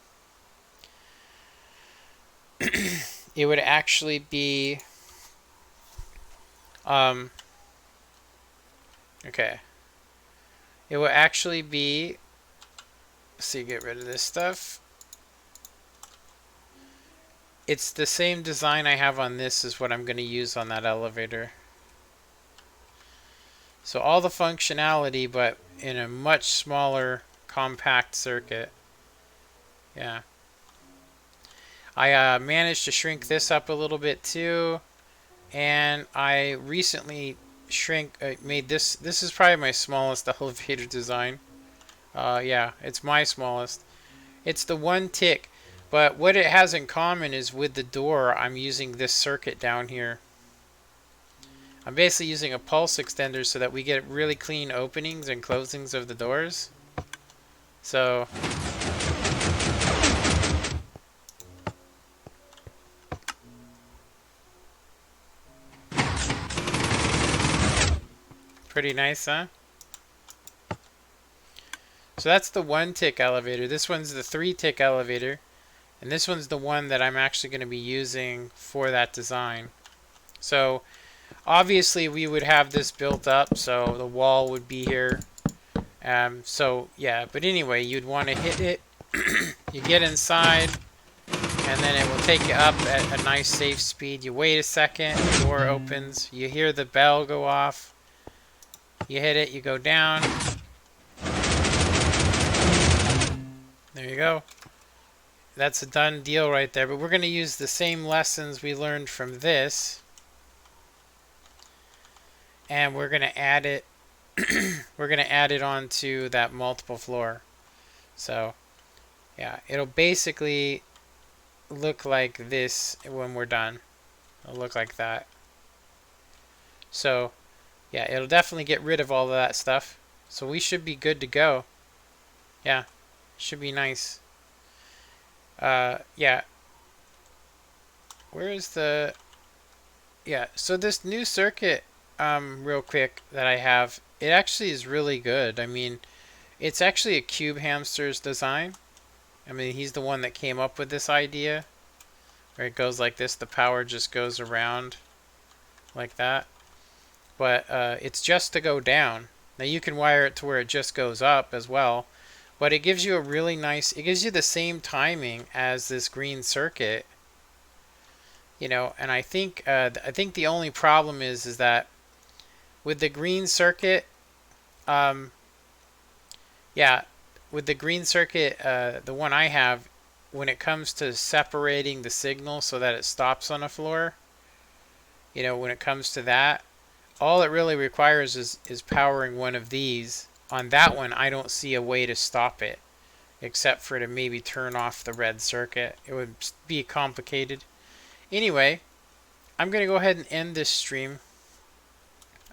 It would actually be... okay. It would actually be... Let's see, get rid of this stuff. It's the same design I have on this is what I'm going to use on that elevator. So all the functionality, but in a much smaller, compact circuit. Yeah. I managed to shrink this up a little bit too. And I recently made this. This is probably my smallest elevator design. Yeah, it's my smallest. It's the one tick. But what it has in common is with the door, I'm using this circuit down here. I'm basically using a pulse extender so that we get really clean openings and closings of the doors. So pretty nice, huh? So that's the one tick elevator. This one's the 3-tick elevator. And this one's the one that I'm actually going to be using for that design. So obviously we would have this built up, so the wall would be here. So yeah, but anyway, you'd want to hit it. You get inside, and then it will take you up at a nice safe speed. You wait a second, the door opens, you hear the bell go off. You hit it, you go down. There you go. That's a done deal right there. But we're going to use the same lessons we learned from this. And we're going to add it. We're going to add it onto that multiple floor. So, yeah, it'll basically look like this when we're done. It'll look like that. So, yeah, it'll definitely get rid of all of that stuff. So we should be good to go. Yeah, should be nice. Yeah. Where is the... Yeah, so this new circuit, real quick, that I have, it actually is really good. I mean, it's actually a Cube Hamster's design. I mean, he's the one that came up with this idea. Where it goes like this, the power just goes around like that. But it's just to go down. Now you can wire it to where it just goes up as well. But it gives you a really nice, it gives you the same timing as this green circuit. You know, and I think the only problem is that with the green circuit, yeah, with the green circuit, the one I have, when it comes to separating the signal so that it stops on a floor, you know, when it comes to that, all it really requires is powering one of these. On that one, I don't see a way to stop it, except for to maybe turn off the red circuit. It would be complicated. Anyway, I'm going to go ahead and end this stream.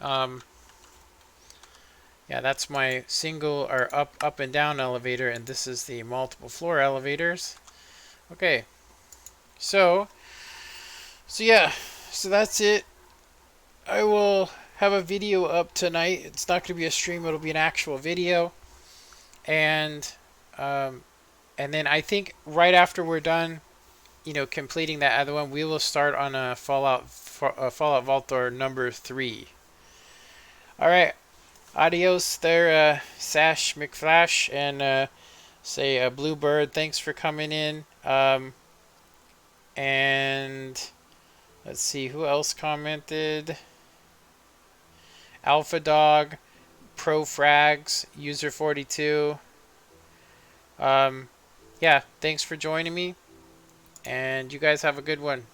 Yeah, that's my single or up and down elevator, and this is the multiple floor elevators. Okay, so yeah, so that's it. I will have a video up tonight. It's not going to be a stream, it'll be an actual video. And then I think right after we're done, you know, completing that other one, we will start on a Fallout Vaultor number 3. Alright, adios there, Sash McFlash, and say Bluebird, thanks for coming in. And let's see, who else commented? Alpha Dog, Pro Frags, User 42. Yeah, thanks for joining me, and you guys have a good one.